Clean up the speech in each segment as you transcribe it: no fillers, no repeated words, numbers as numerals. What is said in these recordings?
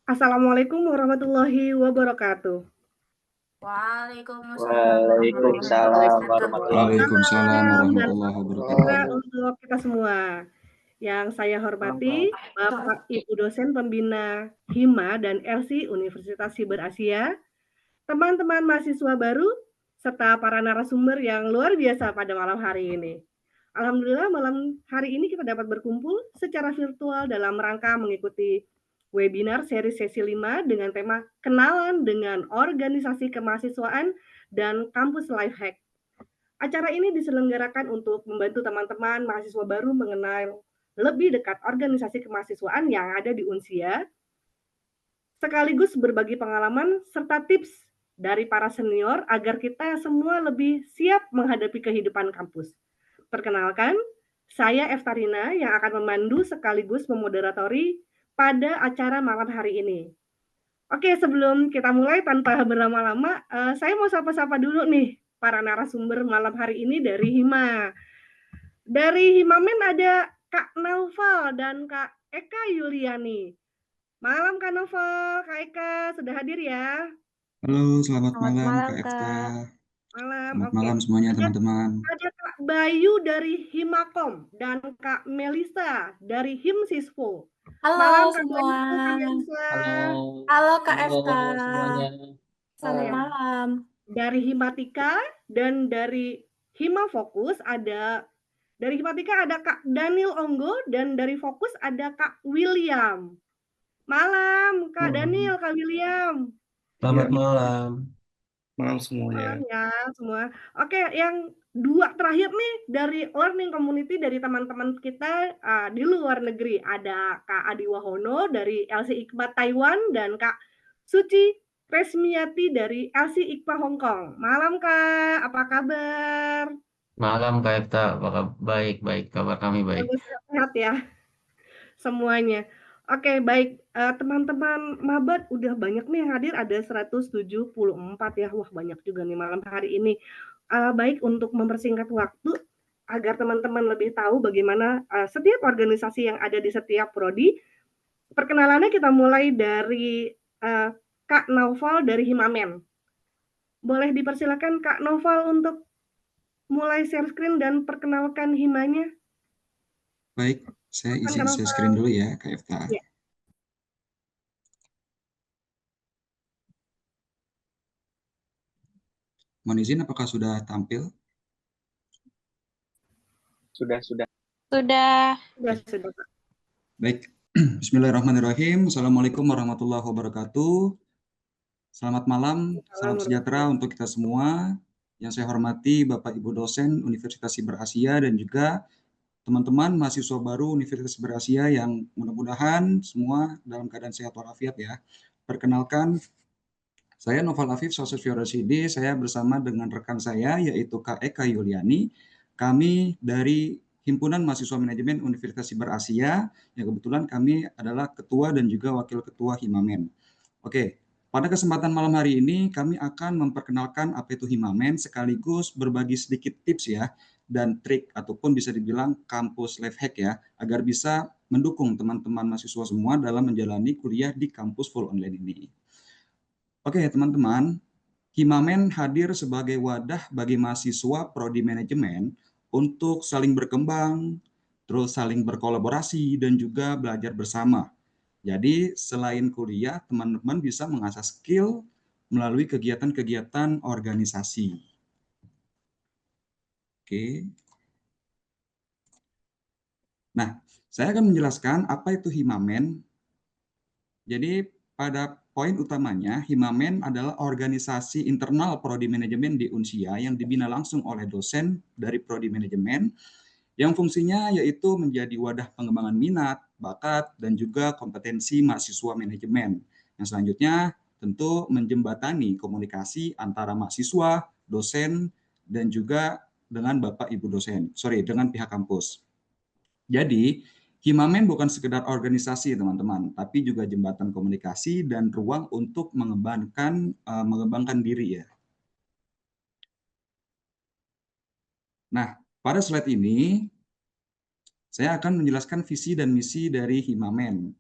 Assalamualaikum warahmatullahi wabarakatuh. Waalaikumsalam warahmatullahi Waalaikumsalam wabarakatuh. warahmatullahi Waalaikumsalam Salam dan warahmatullahi salam wabarakatuh. sejahtera wabarakatuh. untuk kita semua. Yang saya hormati Bapak Ibu dosen pembina HIMA dan LC Universitas Siber Asia, teman-teman mahasiswa baru, serta para narasumber yang luar biasa pada malam hari ini. Alhamdulillah malam hari ini kita dapat berkumpul secara virtual dalam rangka mengikuti webinar seri sesi 5 dengan tema Kenalan dengan Organisasi Kemahasiswaan dan Kampus Lifehack. Acara ini diselenggarakan untuk membantu teman-teman mahasiswa baru mengenal lebih dekat organisasi kemahasiswaan yang ada di Unsia, sekaligus berbagi pengalaman serta tips dari para senior agar kita semua lebih siap menghadapi kehidupan kampus. Perkenalkan, saya Eftarina yang akan memandu sekaligus memoderatori pada acara malam hari ini. Oke, sebelum kita mulai tanpa berlama-lama, saya mau sapa-sapa dulu nih para narasumber malam hari ini dari HIMA. Dari HIMAMEN ada Kak Naufal dan Kak Eka Yuliani. Malam Kak Naufal, Kak Eka sudah hadir ya? Halo, selamat Selamat malam malam, Kak Efta. Kak. Malam, Selamat oke. malam semuanya Ada teman-teman. Kak Bayu dari Himakom dan Kak Melisa dari Himsispo. Malam Halo Kak semua. Bayu, Kak Melisa. Halo, Halo Kak Efta. halo semuanya. Selamat Oke. malam. Dari Himatika dan dari Hima Fokus ada dari Himatika ada Kak Daniel Onggo dan dari Fokus ada Kak William. Malam Kak Daniel, Kak William. Selamat Ya, malam. Malam Malam semuanya. ya semua. Oke, yang dua terakhir nih dari learning community dari teman-teman kita di luar negeri. Ada Kak Adi Wahono dari LC IKMA Taiwan dan Kak Suci Resmiati dari LC IKMA Hong Kong. Malam Kak, apa kabar? Malam Kak Efta, baik, kabar kami baik. Bagus, sehat ya semuanya. Oke, baik. Teman-teman Mabat udah banyak nih yang hadir, ada 174 ya. Wah, banyak juga nih malam hari ini. Baik, untuk mempersingkat waktu agar teman-teman lebih tahu bagaimana setiap organisasi yang ada di setiap prodi. Perkenalannya kita mulai dari Kak Naufal dari Himamen. Boleh dipersilakan Kak Naufal untuk mulai share screen dan perkenalkan himanya. baik. Saya Silakan Kak izin share Naufal. screen dulu ya Kak Efta. Ya. Mohon izin apakah sudah tampil? Sudah. Sudah. Sudah. Baik. Bismillahirrahmanirrahim. Assalamualaikum warahmatullahi wabarakatuh. Selamat malam, salam sejahtera untuk kita semua. Yang saya hormati Bapak Ibu dosen Universitas Siber Asia dan juga teman-teman mahasiswa baru Universitas Berasia yang mudah-mudahan semua dalam keadaan sehat walafiat ya. Perkenalkan, saya Noval Afif, Sosok Fiorosidi. Saya bersama dengan rekan saya yaitu Kak Eka Yuliani. Kami dari Himpunan Mahasiswa Manajemen Universitas Siber Asia, yang kebetulan kami adalah ketua dan juga wakil ketua Himamen. Oke, pada kesempatan malam hari ini kami akan memperkenalkan apa itu Himamen sekaligus berbagi sedikit tips ya dan trik ataupun bisa dibilang kampus life hack ya agar bisa mendukung teman-teman mahasiswa semua dalam menjalani kuliah di kampus full online ini. Oke, teman-teman, Himamen hadir sebagai wadah bagi mahasiswa prodi manajemen untuk saling berkembang, terus saling berkolaborasi dan juga belajar bersama. Jadi selain kuliah, teman-teman bisa mengasah skill melalui kegiatan-kegiatan organisasi. Oke. Nah, saya akan menjelaskan apa itu Himamen. Jadi pada poin utamanya, Himamen adalah organisasi internal prodi manajemen di Unsia yang dibina langsung oleh dosen dari prodi manajemen yang fungsinya yaitu menjadi wadah pengembangan minat, bakat, dan juga kompetensi mahasiswa manajemen. Yang selanjutnya tentu menjembatani komunikasi antara mahasiswa, dosen, dan juga dengan Bapak Ibu dosen, dengan pihak kampus. Jadi, Himamen bukan sekedar organisasi, teman-teman, tapi juga jembatan komunikasi dan ruang untuk mengembangkan diri ya. Nah, pada slide ini saya akan menjelaskan visi dan misi dari Himamen.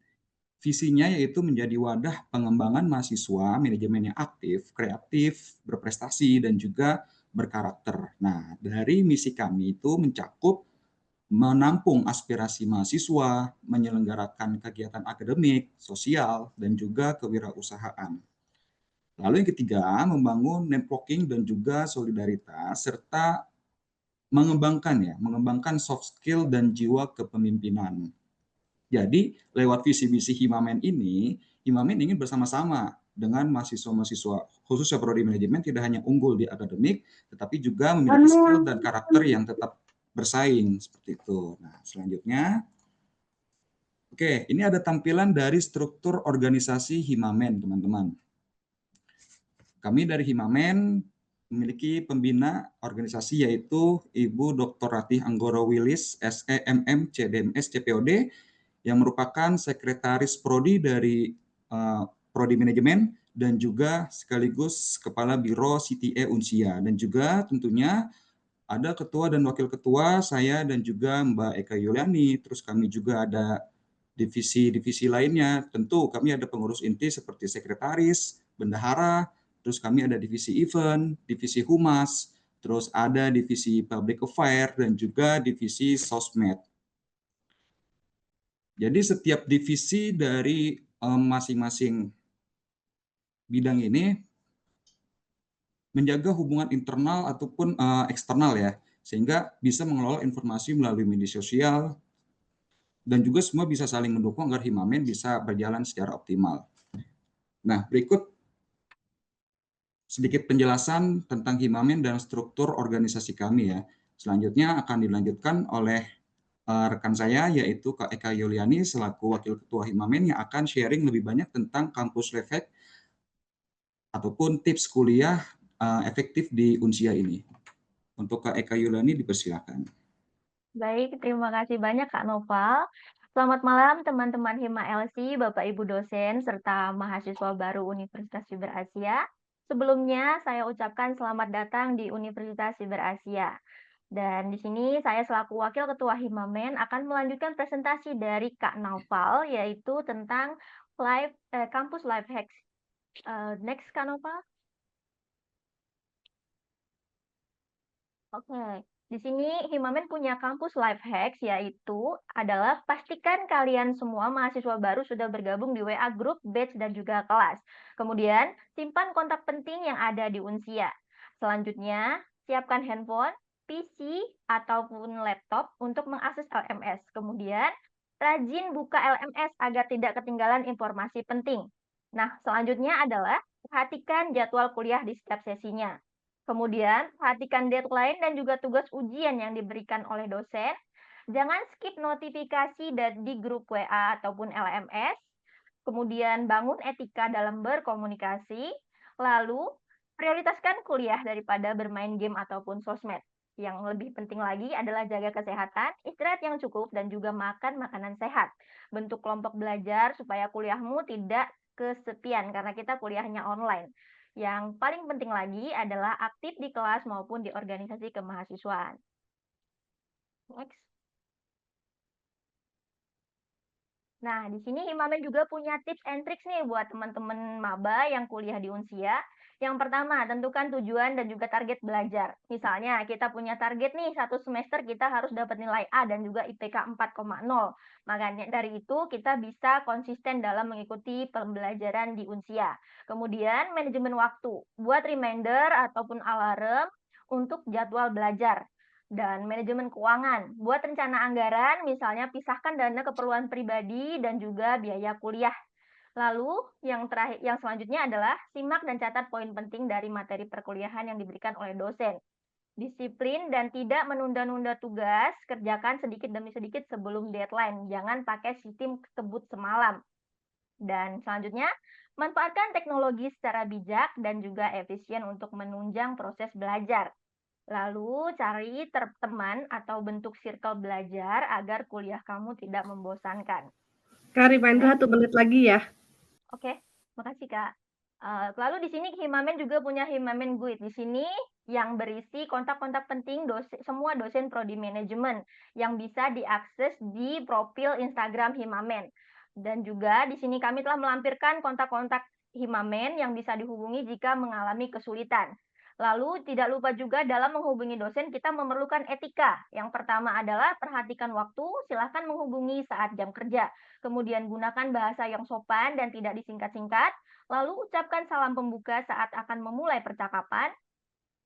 Visinya yaitu menjadi wadah pengembangan mahasiswa manajemen yang aktif, kreatif, berprestasi, dan juga berkarakter. Nah, dari misi kami itu mencakup menampung aspirasi mahasiswa, menyelenggarakan kegiatan akademik, sosial, dan juga kewirausahaan. Lalu yang ketiga, membangun networking dan juga solidaritas, serta mengembangkan soft skill dan jiwa kepemimpinan. Jadi, lewat visi misi Himamen ini, Himamen ingin bersama-sama dengan mahasiswa-mahasiswa, khususnya prodi manajemen, tidak hanya unggul di akademik, tetapi juga memiliki skill dan karakter yang tetap bersaing, seperti itu. Nah, selanjutnya, oke, ini ada tampilan dari struktur organisasi Himamen, teman-teman. Kami dari Himamen memiliki pembina organisasi yaitu Ibu Dr. Ratih Anggoro Wilis, SEMM, CDMS, CPOD, yang merupakan sekretaris prodi dari prodi manajemen dan juga sekaligus kepala biro CTA Unsia, dan juga tentunya ada ketua dan wakil ketua, saya dan juga Mbak Eka Yuliani. Terus kami juga ada divisi-divisi lainnya. Tentu kami ada pengurus inti seperti sekretaris, bendahara, terus kami ada divisi event, divisi humas, terus ada divisi public affair, dan juga divisi sosmed. Jadi setiap divisi dari masing-masing bidang ini menjaga hubungan internal ataupun eksternal ya, sehingga bisa mengelola informasi melalui media sosial, dan juga semua bisa saling mendukung agar Himamen bisa berjalan secara optimal. Nah, berikut sedikit penjelasan tentang Himamen dan struktur organisasi kami ya. Selanjutnya akan dilanjutkan oleh rekan saya yaitu Kak Eka Yuliani selaku Wakil Ketua Himamen yang akan sharing lebih banyak tentang kampus life hack ataupun tips kuliah efektif di Unsia ini. Untuk Kak Eka Yuliani dipersilakan. Baik, terima kasih banyak Kak Noval. Selamat malam teman-teman Hima LC, Bapak Ibu dosen, serta mahasiswa baru Universitas Cyber Asia. Sebelumnya saya ucapkan selamat datang di Universitas Cyber Asia. Dan di sini saya selaku Wakil Ketua Himamen akan melanjutkan presentasi dari Kak Noval, yaitu tentang kampus life hacks. Next Kak Noval. Oke, di sini Himamen punya kampus life hacks, yaitu adalah pastikan kalian semua mahasiswa baru sudah bergabung di WA Group, batch, dan juga kelas. Kemudian, simpan kontak penting yang ada di Unsia. Selanjutnya, siapkan handphone, PC, ataupun laptop untuk mengakses LMS. Kemudian, rajin buka LMS agar tidak ketinggalan informasi penting. Nah, selanjutnya adalah perhatikan jadwal kuliah di setiap sesinya. Kemudian, perhatikan deadline dan juga tugas ujian yang diberikan oleh dosen. Jangan skip notifikasi di grup WA ataupun LMS. Kemudian, bangun etika dalam berkomunikasi. Lalu, prioritaskan kuliah daripada bermain game ataupun sosmed. Yang lebih penting lagi adalah jaga kesehatan, istirahat yang cukup, dan juga makan makanan sehat. Bentuk kelompok belajar supaya kuliahmu tidak kesepian karena kita kuliahnya online. Yang paling penting lagi adalah aktif di kelas maupun di organisasi kemahasiswaan. Next. Nah, di sini Himamen juga punya tips and tricks nih buat teman-teman maba yang kuliah di Unsia. Yang pertama, tentukan tujuan dan juga target belajar. Misalnya, kita punya target nih, satu semester kita harus dapat nilai A dan juga IPK 4,0. Makanya dari itu, kita bisa konsisten dalam mengikuti pembelajaran di Unsia. Kemudian, manajemen waktu. Buat reminder ataupun alarm untuk jadwal belajar. Dan manajemen keuangan. Buat rencana anggaran, misalnya pisahkan dana keperluan pribadi dan juga biaya kuliah. Lalu yang selanjutnya adalah simak dan catat poin penting dari materi perkuliahan yang diberikan oleh dosen. Disiplin dan tidak menunda-nunda tugas, kerjakan sedikit demi sedikit sebelum deadline. Jangan pakai sistem kebut semalam. Dan selanjutnya, manfaatkan teknologi secara bijak dan juga efisien untuk menunjang proses belajar. Lalu cari teman atau bentuk circle belajar agar kuliah kamu tidak membosankan. Kak, reminder 1 menit lagi ya. Oke, makasih Kak. Lalu di sini Himamen juga punya Himamen Guide. Di sini yang berisi kontak-kontak penting semua dosen prodi manajemen yang bisa diakses di profil Instagram Himamen. Dan juga di sini kami telah melampirkan kontak-kontak Himamen yang bisa dihubungi jika mengalami kesulitan. Lalu tidak lupa juga dalam menghubungi dosen kita memerlukan etika. Yang pertama adalah perhatikan waktu, silahkan menghubungi saat jam kerja. Kemudian gunakan bahasa yang sopan dan tidak disingkat-singkat. Lalu ucapkan salam pembuka saat akan memulai percakapan.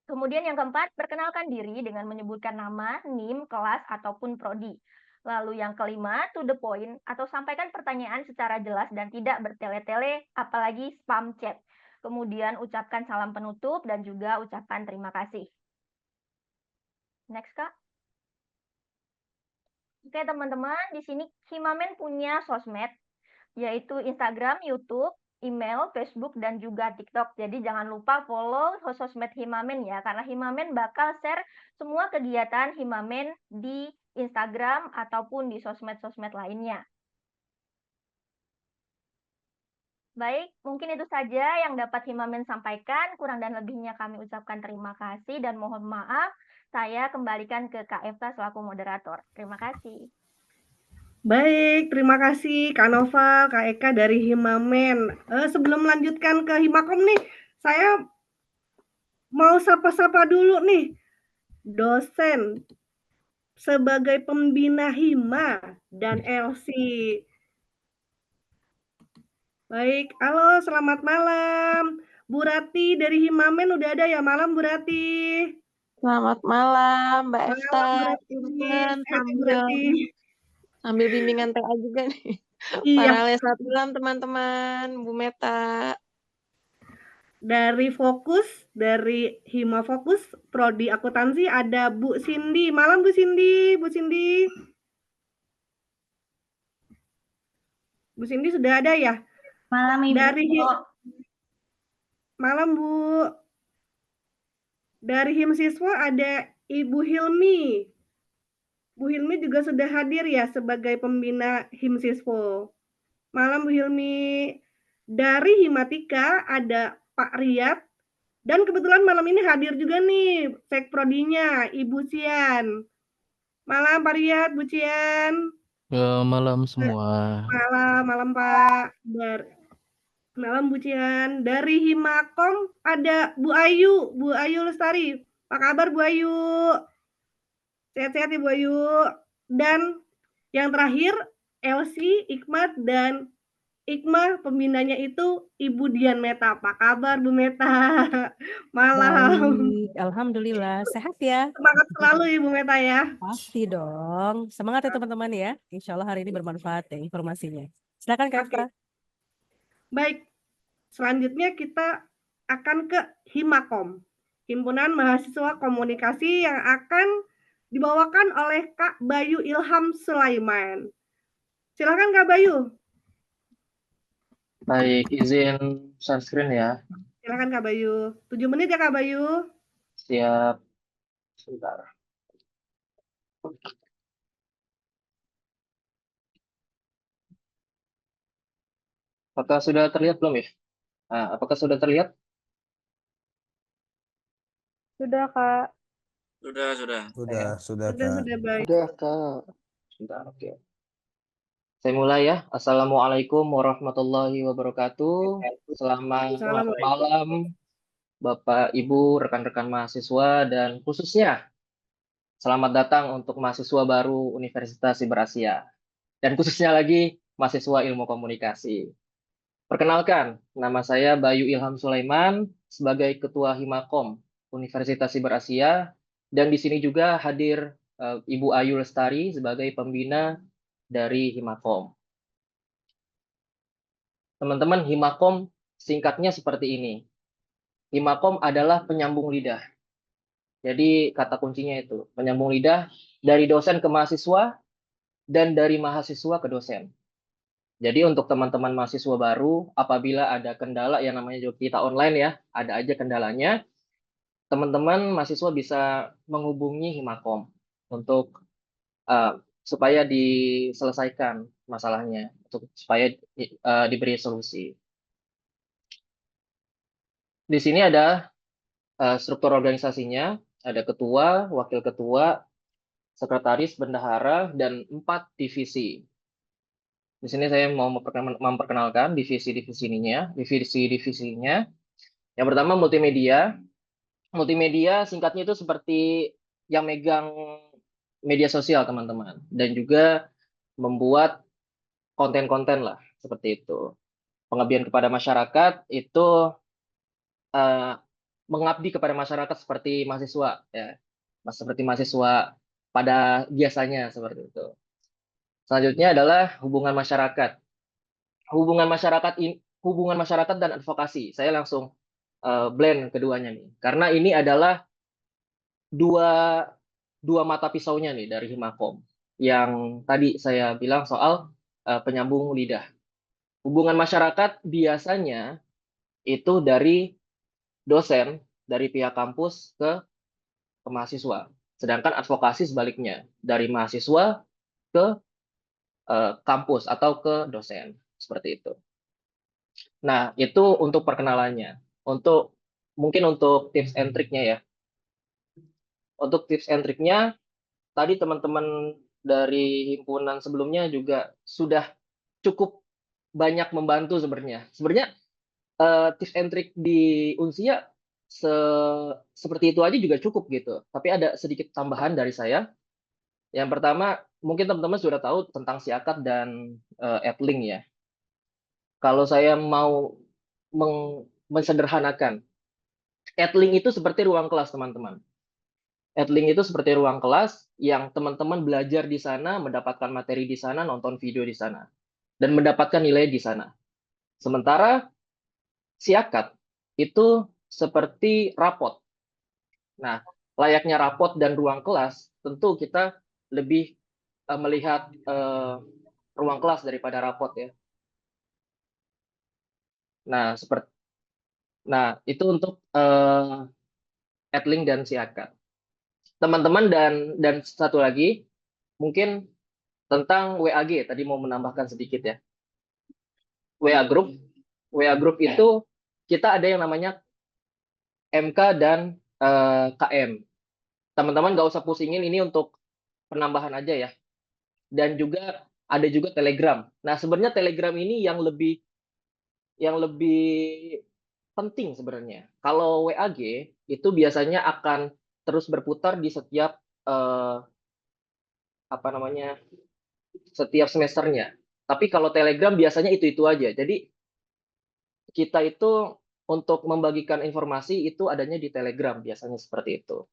Kemudian yang keempat, perkenalkan diri dengan menyebutkan nama, NIM, kelas, ataupun prodi. Lalu yang kelima, to the point, atau sampaikan pertanyaan secara jelas dan tidak bertele-tele, apalagi spam chat. Kemudian ucapkan salam penutup dan juga ucapkan terima kasih. Next, Kak. Oke, teman-teman, di sini Himamen punya sosmed, yaitu Instagram, YouTube, email, Facebook, dan juga TikTok. Jadi jangan lupa follow sosmed Himamen ya, karena Himamen bakal share semua kegiatan Himamen di Instagram ataupun di sosmed-sosmed lainnya. Baik, mungkin itu saja yang dapat Himamen sampaikan. Kurang dan lebihnya kami ucapkan terima kasih dan mohon maaf. Saya kembalikan ke Kak Eva selaku moderator. Terima kasih. Baik, terima kasih Kak Nova, Kak Eka dari Himamen. Sebelum melanjutkan ke Himakom nih, saya mau sapa-sapa dulu nih dosen sebagai pembina Hima dan LC. Baik, halo selamat malam. Bu Rati dari Himamen udah ada ya malam Bu Rati? Selamat malam, Mbak Malam Efta. Bu Rati. Teman-teman, Sehat ya Bu Rati? sambil bimbingan TA juga nih. Iya, Paralel selamat malam teman-teman, Bu Meta. dari Fokus, dari Hima Fokus, Prodi Akuntansi ada Bu Cindy. Malam Bu Cindy, Bu Cindy. Bu Cindy sudah ada ya? Malam Ibu. Dari malam Bu. Dari Himsiswa ada Ibu Hilmi. Bu Hilmi juga sudah hadir ya sebagai pembina Himsiswa. Malam Bu Hilmi. Dari Himatika ada Pak Riyad. Dan kebetulan malam ini hadir juga nih Sekprodinya Ibu Cian. Malam Pak Riyad, Bu Cian. Malam semua. Malam Pak. Malam Bu Cian. Dari Himakom ada Bu Ayu Lestari. Apa kabar Bu Ayu? Sehat-sehat ya Bu Ayu. Dan yang terakhir Elsie, Ikmat, dan Ikma pembinanya itu Ibu Dian Meta. Apa kabar Bu Meta? Malam. Baik, alhamdulillah. Sehat ya? Semangat selalu Ibu Meta ya. Pasti dong. Semangat ya teman-teman ya. Insya Allah hari ini bermanfaat ya informasinya. Silakan Kak Efta. Baik, selanjutnya kita akan ke Himakom, Himpunan Mahasiswa Komunikasi yang akan dibawakan oleh Kak Bayu Ilham Sulaiman. Silakan Kak Bayu. Baik, izin share screen ya. Silakan Kak Bayu. 7 menit ya Kak Bayu. Siap. Sebentar. Apakah sudah terlihat belum ya? Apakah sudah terlihat? Sudah, Kak. Sudah. Sudah, Kak. Sudah baik. Sudah, Kak. Sebentar, oke. Saya mulai ya. Assalamualaikum warahmatullahi wabarakatuh. Selamat malam, Bapak, Ibu, rekan-rekan mahasiswa, dan khususnya selamat datang untuk mahasiswa baru Universitas Siberasia. Dan khususnya lagi mahasiswa ilmu komunikasi. Perkenalkan, nama saya Bayu Ilham Sulaiman sebagai Ketua Himakom Universitas Siberasia, dan di sini juga hadir Ibu Ayu Lestari sebagai pembina dari Himakom. Teman-teman, Himakom singkatnya seperti ini. Himakom adalah penyambung lidah. Jadi kata kuncinya itu, penyambung lidah dari dosen ke mahasiswa dan dari mahasiswa ke dosen. Jadi untuk teman-teman mahasiswa baru, apabila ada kendala yang namanya juga kita online ya, ada aja kendalanya, teman-teman mahasiswa bisa menghubungi Himakom untuk supaya diselesaikan masalahnya, supaya diberi solusi. Di sini ada struktur organisasinya, ada ketua, wakil ketua, sekretaris, bendahara, dan 4 divisi. Di sini saya mau memperkenalkan divisi-divisinya. Yang pertama multimedia. Multimedia singkatnya itu seperti yang megang media sosial teman-teman, dan juga membuat konten-konten lah seperti itu. Pengabdian kepada masyarakat itu mengabdi kepada masyarakat seperti mahasiswa ya, seperti mahasiswa pada biasanya seperti itu. Selanjutnya adalah hubungan masyarakat. Hubungan masyarakat dan advokasi. Saya langsung blend keduanya nih, karena ini adalah dua mata pisaunya nih dari Himakom yang tadi saya bilang soal penyambung lidah. Hubungan masyarakat biasanya itu dari dosen, dari pihak kampus ke mahasiswa. Sedangkan advokasi sebaliknya, dari mahasiswa ke kampus atau ke dosen. Seperti itu. Nah, itu untuk perkenalannya. Mungkin untuk tips and triknya ya. Untuk tips and triknya, tadi teman-teman dari himpunan sebelumnya juga sudah cukup banyak membantu sebenarnya. Sebenarnya tips and trick di Unsia seperti itu aja juga cukup gitu. Tapi ada sedikit tambahan dari saya. Yang pertama, mungkin teman-teman sudah tahu tentang siakat dan Edlink ya. Kalau saya mau mensederhanakan, Edlink itu seperti ruang kelas teman-teman. Edlink itu seperti ruang kelas yang teman-teman belajar di sana, mendapatkan materi di sana, nonton video di sana, dan mendapatkan nilai di sana. Sementara siakat itu seperti rapot. Nah, layaknya rapot dan ruang kelas, tentu kita lebih melihat ruang kelas daripada rapot ya. Nah, itu untuk Edlink dan siakat. Teman-teman dan satu lagi mungkin tentang WAG, tadi mau menambahkan sedikit ya. WA Group itu kita ada yang namanya MK dan KM. Teman-teman nggak usah pusingin, ini untuk penambahan aja ya. Dan juga ada juga Telegram. Nah, sebenarnya Telegram ini yang lebih penting sebenarnya. Kalau WAG itu biasanya akan terus berputar di setiap setiap semesternya. Tapi kalau Telegram biasanya itu aja. Jadi kita itu untuk membagikan informasi itu adanya di Telegram biasanya seperti itu.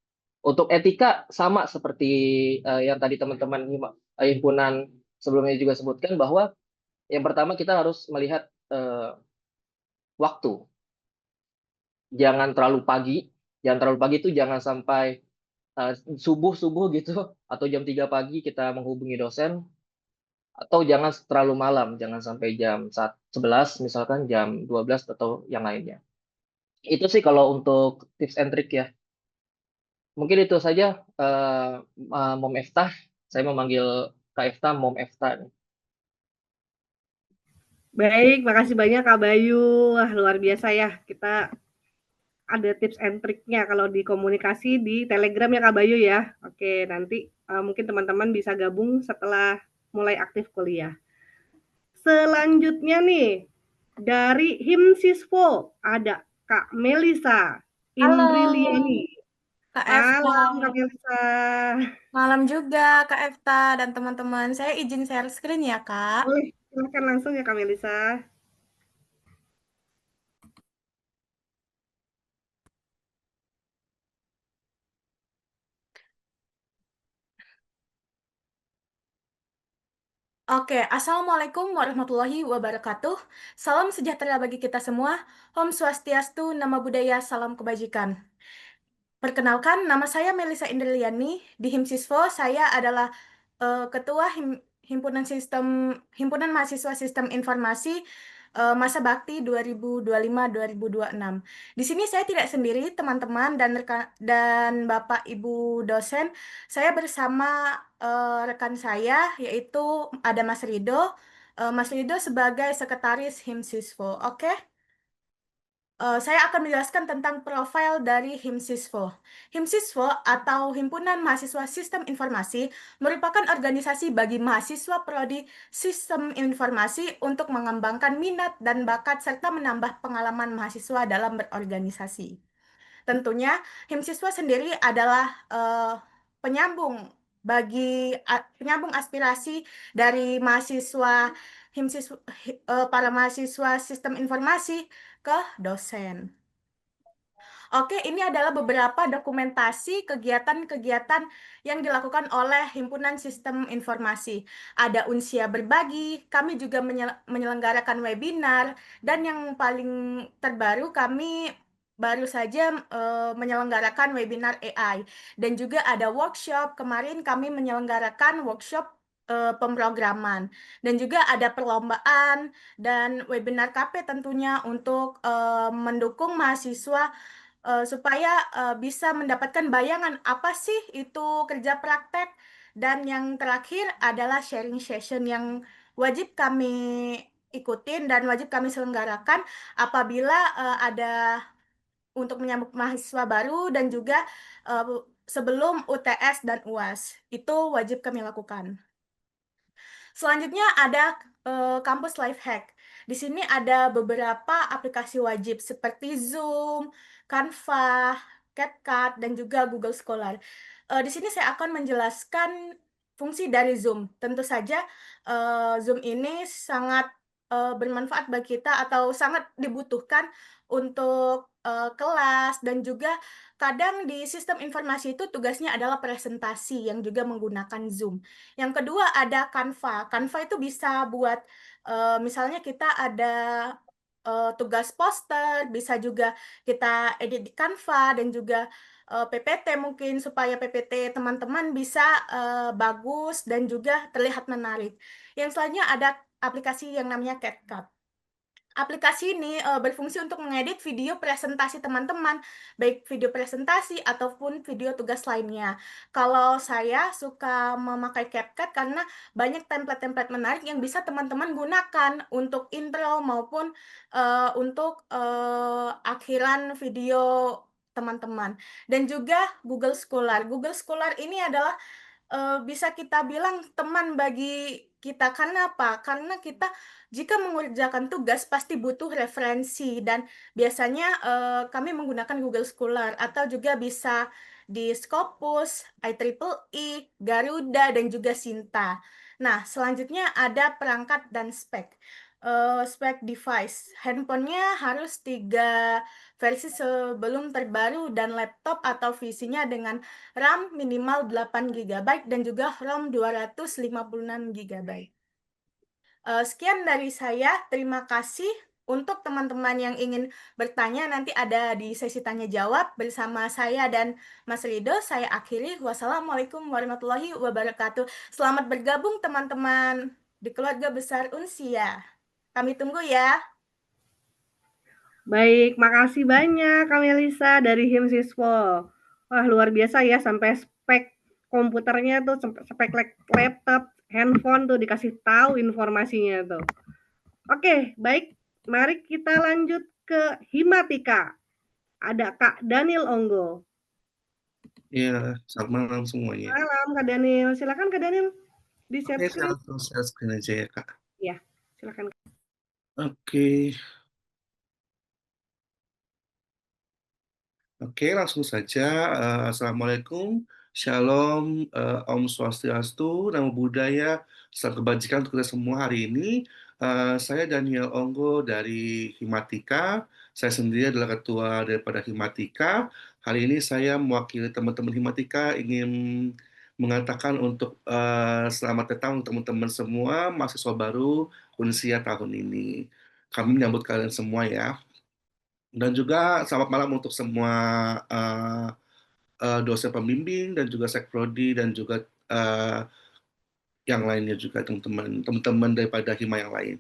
Untuk etika sama seperti yang tadi teman-teman himpunan sebelumnya juga sebutkan, bahwa yang pertama kita harus melihat waktu. Jangan terlalu pagi itu jangan sampai subuh gitu, atau jam 3 pagi kita menghubungi dosen, atau jangan terlalu malam, jangan sampai jam 11 misalkan, jam 12 atau yang lainnya. Itu sih kalau untuk tips and trick ya. Mungkin itu saja Mom Eftah. Saya memanggil Kak Eftah Mom Eftah. Baik, makasih banyak Kak Bayu. Wah, luar biasa ya. Kita ada tips and triknya kalau di komunikasi di Telegram ya Kak Bayu ya. Oke, nanti mungkin teman-teman bisa gabung setelah mulai aktif kuliah. Selanjutnya nih, dari Himsiswo ada Kak Melisa Indriliani. Kak Efta. Malam Kak Melisa. Malam juga Kak Efta dan teman-teman. Saya izin share screen ya Kak. Boleh, silakan langsung ya Kak Melisa. Oke, Assalamualaikum warahmatullahi wabarakatuh. Salam sejahtera bagi kita semua. Om Swastiastu, Nama Budaya, Salam Kebajikan. Perkenalkan, nama saya Melisa Indriani. Di Himsiswo, saya adalah Ketua Himpunan Mahasiswa Sistem Informasi masa bakti 2025-2026. Di sini saya tidak sendiri, teman-teman dan Bapak Ibu dosen. Saya bersama rekan saya, yaitu ada Mas Rido. Mas Rido sebagai sekretaris Himsiswo. Oke? saya akan menjelaskan tentang profil dari HIMSISWO. HIMSISWO atau Himpunan Mahasiswa Sistem Informasi merupakan organisasi bagi mahasiswa prodi Sistem Informasi untuk mengembangkan minat dan bakat serta menambah pengalaman mahasiswa dalam berorganisasi. Tentunya HIMSISWO sendiri adalah penyambung penyambung aspirasi dari mahasiswa para mahasiswa sistem informasi ke dosen. Oke, ini adalah beberapa dokumentasi kegiatan-kegiatan yang dilakukan oleh Himpunan Sistem Informasi. Ada Unsia Berbagi, kami juga menyelenggarakan webinar, dan yang paling terbaru kami baru saja menyelenggarakan webinar AI. Dan juga ada workshop, kemarin kami menyelenggarakan workshop pemrograman. Dan juga ada perlombaan dan webinar KP tentunya untuk mendukung mahasiswa supaya bisa mendapatkan bayangan apa sih itu kerja praktek. Dan yang terakhir adalah sharing session yang wajib kami ikutin dan wajib kami selenggarakan apabila ada untuk menyambut mahasiswa baru dan juga sebelum UTS dan UAS. Itu wajib kami lakukan. Selanjutnya ada kampus life hack. Di sini ada beberapa aplikasi wajib seperti Zoom, Canva, CapCut, dan juga Google Scholar. Di sini saya akan menjelaskan fungsi dari Zoom. Tentu saja Zoom ini sangat bermanfaat bagi kita atau sangat dibutuhkan untuk kelas, dan juga kadang di sistem informasi itu tugasnya adalah presentasi yang juga menggunakan Zoom. Yang kedua ada Canva. Canva itu bisa buat misalnya kita ada tugas poster, bisa juga kita edit di Canva, dan juga PPT mungkin supaya PPT teman-teman bisa bagus dan juga terlihat menarik. Yang selanjutnya ada aplikasi yang namanya CapCut. Aplikasi ini berfungsi untuk mengedit video presentasi teman-teman, baik video presentasi ataupun video tugas lainnya. Kalau saya suka memakai CapCut karena banyak template-template menarik yang bisa teman-teman gunakan untuk intro maupun untuk akhiran video teman-teman. Dan juga Google Scholar. Google Scholar ini adalah bisa kita bilang teman bagi kita. Karena apa? Karena kita jika mengerjakan tugas pasti butuh referensi, dan biasanya kami menggunakan Google Scholar atau juga bisa di Scopus, IEEE, Garuda, dan juga Sinta. Nah, selanjutnya ada perangkat dan spek. Spek device. Handphonenya harus 3 versi sebelum terbaru, dan laptop atau PC-nya dengan RAM minimal 8 GB dan juga ROM 256 GB. Sekian dari saya, terima kasih. Untuk teman-teman yang ingin bertanya, nanti ada di sesi tanya jawab bersama saya dan Mas Rido. Saya akhiri. Wassalamualaikum warahmatullahi wabarakatuh. Selamat bergabung teman-teman di keluarga besar Unsia. Kami tunggu ya. Baik, makasih banyak Kak Melisa dari HIMSISWO. Wah, luar biasa ya, sampai spek komputernya tuh, spek laptop, handphone tuh dikasih tahu informasinya tuh. Oke, baik. Mari kita lanjut ke Himatika. Ada Kak Daniel Onggo. Iya, selamat malam semuanya. Malam Kak Daniel. Silakan Kak Daniel. Di share Oke, screen. saya langsung share screen aja ya, Kak. Ya, silakan. Oke. Oke, langsung saja. Assalamualaikum, Shalom, Om Swastiastu, Namo Buddhaya, salam kebajikan untuk kita semua hari ini. Saya Daniel Onggo dari Himatika. Saya sendiri adalah ketua daripada Himatika. Hari ini saya mewakili teman-teman Himatika ingin mengatakan untuk selamat datang untuk teman-teman semua mahasiswa baru Unsia tahun ini. Kami menyambut kalian semua ya. Dan juga selamat malam untuk semua dosen pembimbing dan juga sekprodi dan juga yang lainnya juga teman-teman daripada Hima yang lain.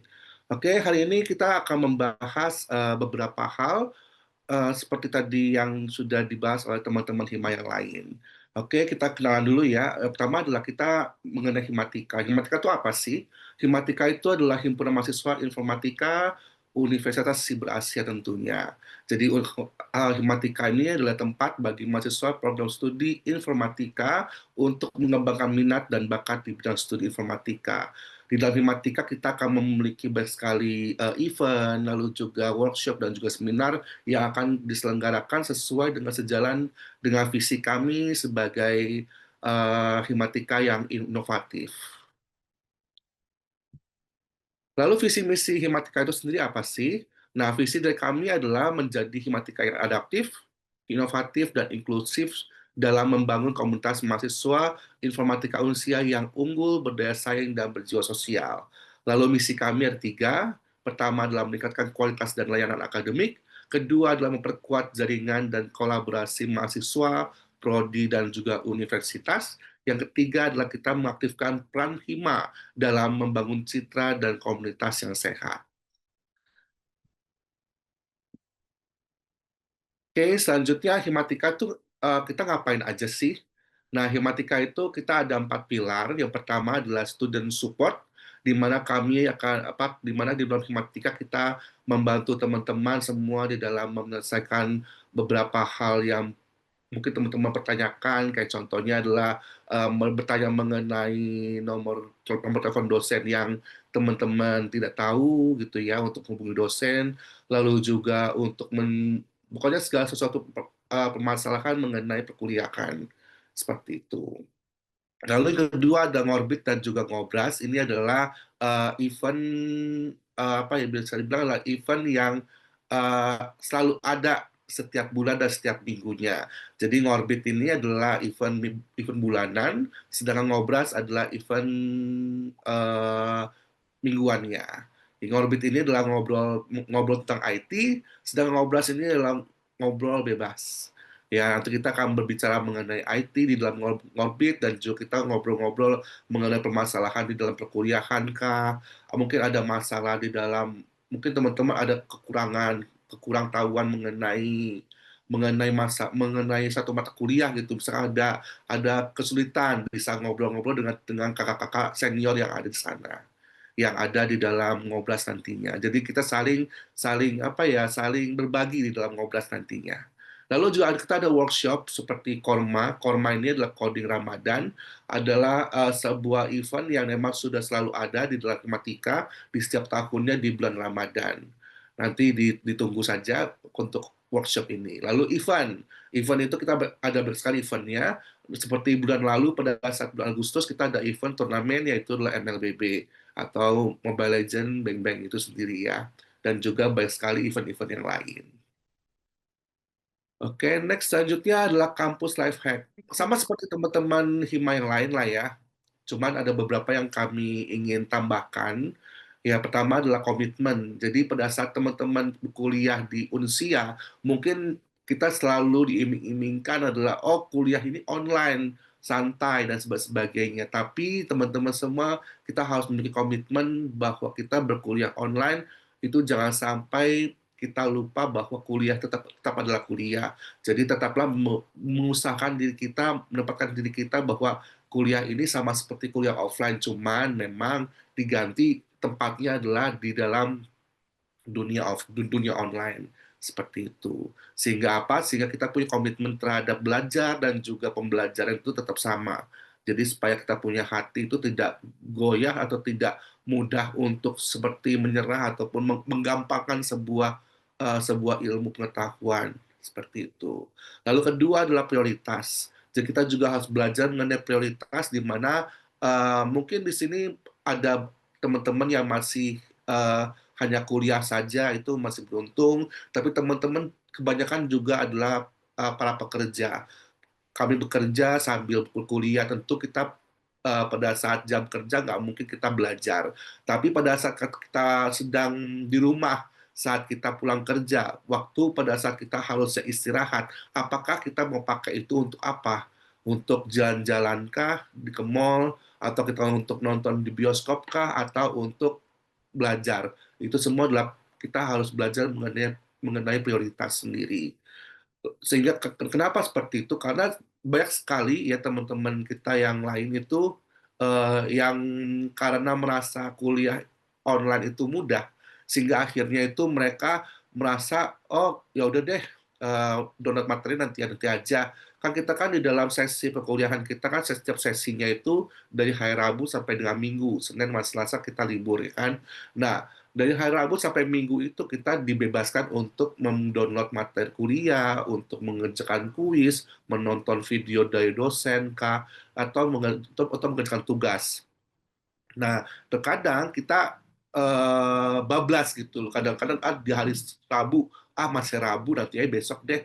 Oke, hari ini kita akan membahas beberapa hal seperti tadi yang sudah dibahas oleh teman-teman Hima yang lain. Oke, kita kenalan dulu ya. Pertama adalah kita mengenai Himatika. Himatika itu apa sih? Himatika itu adalah himpunan mahasiswa informatika Universitas Siber Asia tentunya. Jadi Himatika ini adalah tempat bagi mahasiswa program studi informatika untuk mengembangkan minat dan bakat di bidang studi informatika. Di dalam Himatika kita akan memiliki banyak sekali event, lalu juga workshop dan juga seminar yang akan diselenggarakan sesuai dengan sejalan dengan visi kami sebagai Himatika yang inovatif. Lalu visi misi Himatika itu sendiri apa sih? Nah, visi dari kami adalah menjadi Himatika yang adaptif, inovatif, dan inklusif dalam membangun komunitas mahasiswa informatika Unsia yang unggul, berdaya saing, dan berjiwa sosial. Lalu misi kami ada 3. Pertama adalah meningkatkan kualitas dan layanan akademik. Kedua adalah memperkuat jaringan dan kolaborasi mahasiswa, prodi, dan juga universitas. Yang ketiga adalah kita mengaktifkan peran Hima dalam membangun citra dan komunitas yang sehat. Oke, selanjutnya Himatika tuh kita ngapain aja sih? Nah, Himatika itu kita ada 4 pilar. Yang pertama adalah student support, di mana di mana di dalam Himatika kita membantu teman-teman semua di dalam menyelesaikan beberapa hal yang mungkin teman-teman pertanyakan, kayak contohnya adalah bertanya mengenai nomor telepon dosen yang teman-teman tidak tahu gitu ya, untuk menghubungi dosen, lalu juga untuk pokoknya segala sesuatu permasalahan mengenai perkuliahan seperti itu. Lalu yang kedua ada Ngorbit dan juga Ngobras. Ini adalah event apa ya, bisa dibilang adalah event yang selalu ada setiap bulan dan setiap minggunya. Jadi Ngorbit ini adalah event bulanan, sedangkan Ngobras adalah event mingguannya. Di Ngorbit ini adalah ngobrol tentang IT, sedangkan Ngobras ini adalah ngobrol bebas. Ya, nanti kita akan berbicara mengenai IT di dalam Ngorbit, dan juga kita ngobrol-ngobrol mengenai permasalahan di dalam perkuliahan kah, mungkin ada masalah di dalam, mungkin teman-teman ada kurang tahuan mengenai satu mata kuliah gitu. Misalnya ada kesulitan, bisa ngobrol-ngobrol dengan kakak-kakak senior yang ada di sana, yang ada di dalam Ngobras nantinya. Jadi kita saling berbagi di dalam Ngobras nantinya. Lalu juga kita ada workshop seperti Korma. Korma ini adalah coding Ramadan, adalah sebuah event yang memang sudah selalu ada di dalam Himatika di setiap tahunnya di bulan Ramadan. Nanti ditunggu saja untuk workshop ini. Lalu event itu kita ada sekali eventnya. Seperti bulan lalu pada saat bulan Agustus kita ada event turnamen, yaitu adalah MLBB atau Mobile Legends Bang Bang itu sendiri ya. Dan juga banyak sekali event-event yang lain. Oke, next selanjutnya adalah kampus life hack. Sama seperti teman-teman Hima yang lain lah ya. Cuman ada beberapa yang kami ingin tambahkan. Ya, pertama adalah komitmen. Jadi pada saat teman-teman kuliah di Unsia, mungkin kita selalu diiming-imingkan adalah, oh kuliah ini online, santai, dan sebagainya. Tapi teman-teman semua, kita harus memiliki komitmen bahwa kita berkuliah online, itu jangan sampai kita lupa bahwa kuliah tetap adalah kuliah. Jadi tetaplah mengusahakan diri kita, menempatkan diri kita bahwa kuliah ini sama seperti kuliah offline, cuman memang diganti tempatnya adalah di dalam dunia online seperti itu. Sehingga apa? Sehingga kita punya komitmen terhadap belajar dan juga pembelajaran itu tetap sama. Jadi supaya kita punya hati itu tidak goyah atau tidak mudah untuk seperti menyerah ataupun menggampangkan sebuah ilmu pengetahuan seperti itu. Lalu kedua adalah prioritas. Jadi kita juga harus belajar mengenai prioritas, di mana mungkin di sini ada teman-teman yang masih hanya kuliah saja, itu masih beruntung. Tapi teman-teman kebanyakan juga adalah para pekerja. Kami bekerja sambil kuliah, tentu kita pada saat jam kerja nggak mungkin kita belajar. Tapi pada saat kita sedang di rumah, saat kita pulang kerja, waktu pada saat kita harus istirahat, apakah kita mau pakai itu untuk apa? Untuk jalan-jalan kah ke mall, atau kita untuk nonton di bioskop kah, atau untuk belajar? Itu semua adalah kita harus belajar mengenai prioritas sendiri. Sehingga kenapa seperti itu? Karena banyak sekali ya teman-teman kita yang lain itu yang karena merasa kuliah online itu mudah, sehingga akhirnya itu mereka merasa, oh ya udah deh, download materi nanti aja. Kan kita kan di dalam sesi perkuliahan kita kan setiap sesinya itu dari hari Rabu sampai dengan Minggu, Senin sama Selasa kita libur ya kan. Nah, dari hari Rabu sampai Minggu itu kita dibebaskan untuk mendownload materi kuliah, untuk mengerjakan kuis, menonton video dari dosen kah, atau mengerjakan tugas. Nah, terkadang kita bablas gitu loh. Kadang-kadang di hari Rabu, masih Rabu, nanti besok deh.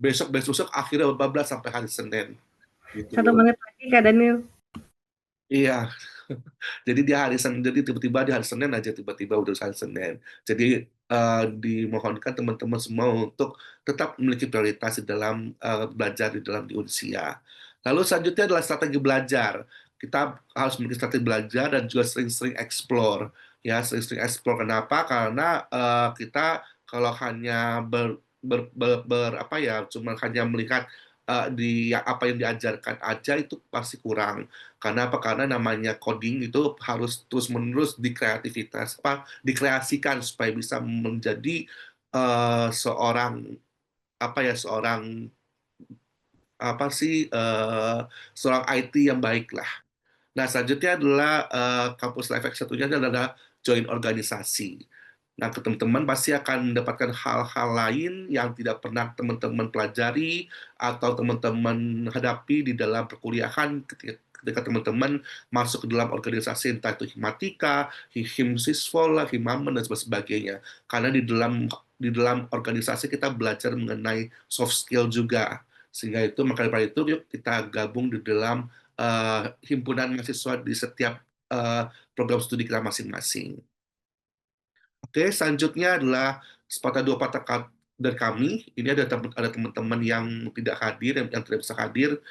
Besok akhirnya bablas sampai hari Senin. Gitu 1 loh. menit lagi Kak Daniel. Iya. Jadi di hari Senin, jadi tiba-tiba di hari Senin aja tiba-tiba udah hari Senin. Jadi dimohonkan teman-teman semua untuk tetap memiliki prioritas di dalam belajar di Unsia. Lalu selanjutnya adalah strategi belajar. Kita harus memiliki strategi belajar dan juga sering-sering explore. Ya, sering-sering explore. Kenapa? Karena kita kalau hanya apa ya, cuma hanya melihat di apa yang diajarkan aja itu pasti kurang. Karena apa? Karena namanya coding itu harus terus-menerus dikreasikan supaya bisa menjadi seorang seorang IT yang baik lah. Nah, selanjutnya adalah kampus LifeX satunya adalah join organisasi. Nah, teman-teman pasti akan mendapatkan hal-hal lain yang tidak pernah teman-teman pelajari atau teman-teman hadapi di dalam perkuliahan ketika teman-teman masuk ke dalam organisasi, entah itu Himatika, Himsisvola, Himamen, dan sebagainya. Karena di dalam organisasi kita belajar mengenai soft skill juga. Sehingga itu, maka dari itu, yuk kita gabung di dalam himpunan mahasiswa di setiap program studi kita masing-masing. Oke, selanjutnya adalah sepatah dua patah kata dari kami. Ini ada teman-teman yang tidak hadir, yang tidak bisa hadir,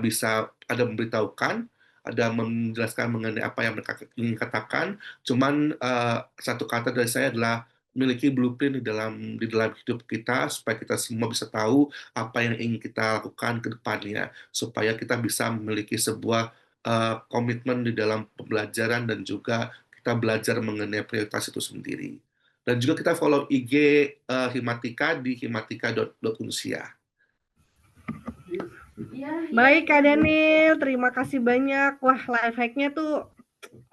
bisa ada memberitahukan, ada menjelaskan mengenai apa yang mereka ingin katakan. Cuman satu kata dari saya adalah memiliki blueprint di dalam hidup kita supaya kita semua bisa tahu apa yang ingin kita lakukan ke depannya, supaya kita bisa memiliki sebuah komitmen di dalam pembelajaran dan juga kita belajar mengenai prioritas itu sendiri. Dan juga kita follow IG Himatika di himatika.unsia. Baik Kak Daniel, terima kasih banyak. Wah, life hack-nya tuh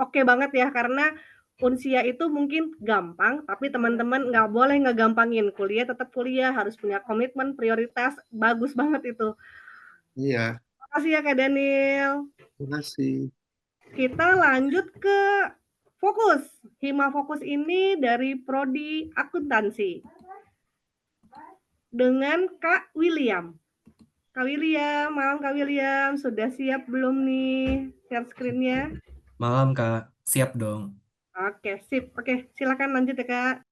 oke banget ya, karena Unsia itu mungkin gampang, tapi teman-teman nggak boleh ngegampangin. Kuliah tetap kuliah, harus punya komitmen, prioritas, bagus banget itu. Iya. Terima kasih ya Kak Daniel. Terima kasih. Kita lanjut ke Fokus. Hima Fokus ini dari Prodi Akuntansi. Dengan Kak William. Kak William, malam Kak William. Sudah siap belum nih share screen-nya? Malam Kak, siap dong. Oke, sip. Oke, silakan lanjut ya Kak.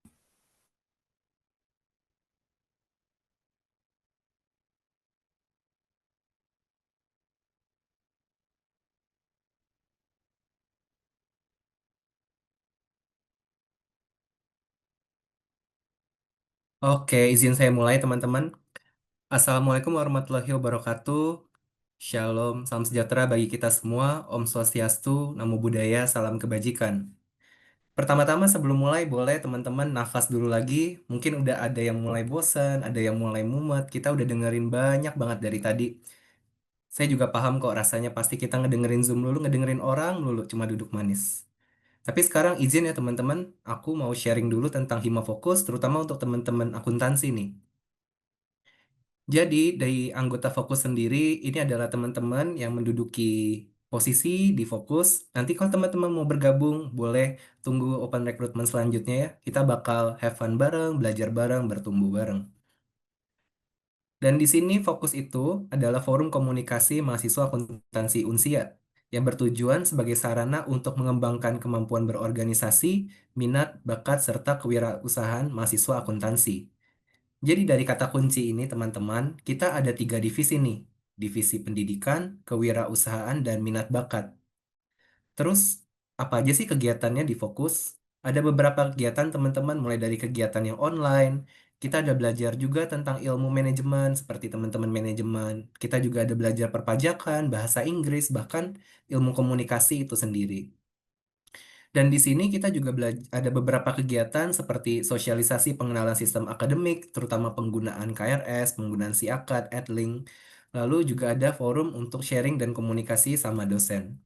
Oke, izin saya mulai teman-teman. Assalamualaikum warahmatullahi wabarakatuh. Shalom, salam sejahtera bagi kita semua. Om Swastiastu, Namo Buddhaya, salam kebajikan. Pertama-tama sebelum mulai boleh teman-teman nafas dulu lagi. Mungkin udah ada yang mulai bosan, ada yang mulai mumet. Kita udah dengerin banyak banget dari tadi. Saya juga paham kok rasanya pasti kita ngedengerin Zoom dulu, ngedengerin orang dulu, cuma duduk manis. Tapi sekarang izin ya teman-teman, aku mau sharing dulu tentang Hima Fokus, terutama untuk teman-teman akuntansi nih. Jadi dari anggota Fokus sendiri, ini adalah teman-teman yang menduduki posisi di Fokus. Nanti kalau teman-teman mau bergabung, boleh tunggu open recruitment selanjutnya ya. Kita bakal have fun bareng, belajar bareng, bertumbuh bareng. Dan di sini Fokus itu adalah forum komunikasi mahasiswa akuntansi Unsia yang bertujuan sebagai sarana untuk mengembangkan kemampuan berorganisasi, minat, bakat, serta kewirausahaan mahasiswa akuntansi. Jadi dari kata kunci ini teman-teman, kita ada 3 divisi nih. Divisi pendidikan, kewirausahaan, dan minat bakat. Terus, apa aja sih kegiatannya di Fokus? Ada beberapa kegiatan teman-teman, mulai dari kegiatan yang online. Kita ada belajar juga tentang ilmu manajemen, seperti teman-teman manajemen. Kita juga ada belajar perpajakan, bahasa Inggris, bahkan ilmu komunikasi itu sendiri. Dan di sini kita juga ada beberapa kegiatan seperti sosialisasi pengenalan sistem akademik, terutama penggunaan KRS, penggunaan SIAKAD, Edlink. Lalu juga ada forum untuk sharing dan komunikasi sama dosen.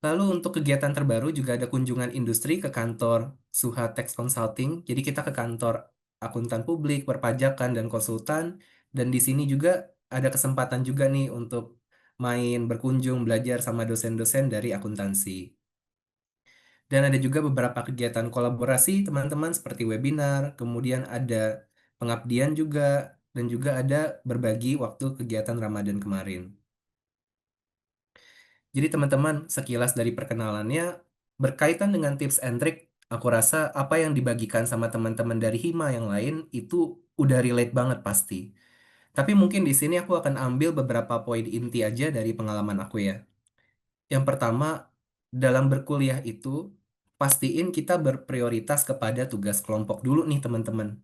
Lalu untuk kegiatan terbaru juga ada kunjungan industri ke kantor Suha Tax Consulting. Jadi kita ke kantor akuntan publik, perpajakan, dan konsultan. Dan di sini juga ada kesempatan juga nih untuk main berkunjung belajar sama dosen-dosen dari akuntansi. Dan ada juga beberapa kegiatan kolaborasi teman-teman seperti webinar, kemudian ada pengabdian juga, dan juga ada berbagi waktu kegiatan Ramadan kemarin. Jadi teman-teman, sekilas dari perkenalannya, berkaitan dengan tips and trick, aku rasa apa yang dibagikan sama teman-teman dari Hima yang lain itu udah relate banget pasti. Tapi mungkin di sini aku akan ambil beberapa poin inti aja dari pengalaman aku ya. Yang pertama, dalam berkuliah itu, pastiin kita berprioritas kepada tugas kelompok dulu nih teman-teman.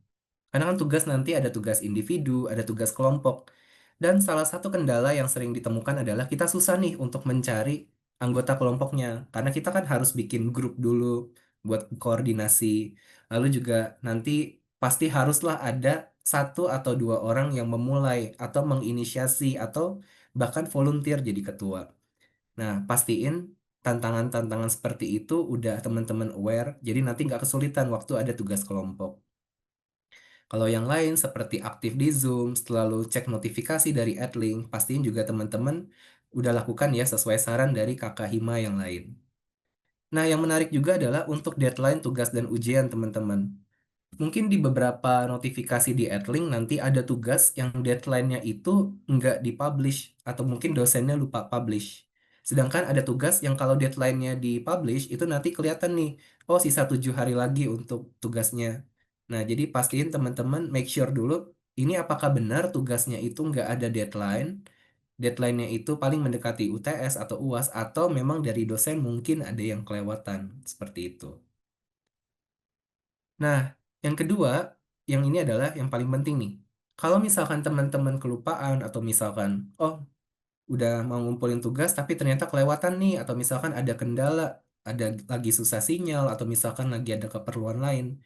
Karena kan tugas nanti ada tugas individu, ada tugas kelompok. Dan salah satu kendala yang sering ditemukan adalah kita susah nih untuk mencari anggota kelompoknya. Karena kita kan harus bikin grup dulu buat koordinasi. Lalu juga nanti pasti haruslah ada satu atau dua orang yang memulai atau menginisiasi atau bahkan volunteer jadi ketua. Nah, pastiin tantangan-tantangan seperti itu udah teman-teman aware, jadi nanti nggak kesulitan waktu ada tugas kelompok. Kalau yang lain seperti aktif di Zoom, selalu cek notifikasi dari Adlink, pastiin juga teman-teman udah lakukan ya sesuai saran dari kakak Hima yang lain. Nah, yang menarik juga adalah untuk deadline tugas dan ujian teman-teman. Mungkin di beberapa notifikasi di Adlink nanti ada tugas yang deadline-nya itu nggak dipublish atau mungkin dosennya lupa publish. Sedangkan ada tugas yang kalau deadline-nya dipublish itu nanti kelihatan nih, oh sisa 7 hari lagi untuk tugasnya. Nah, jadi pastiin teman-teman make sure dulu ini apakah benar tugasnya itu nggak ada deadline. Deadline-nya itu paling mendekati UTS atau UAS atau memang dari dosen mungkin ada yang kelewatan seperti itu. Nah, yang kedua, yang ini adalah yang paling penting nih. Kalau misalkan teman-teman kelupaan atau misalkan, oh udah mau ngumpulin tugas tapi ternyata kelewatan nih, atau misalkan ada kendala, ada lagi susah sinyal, atau misalkan lagi ada keperluan lain,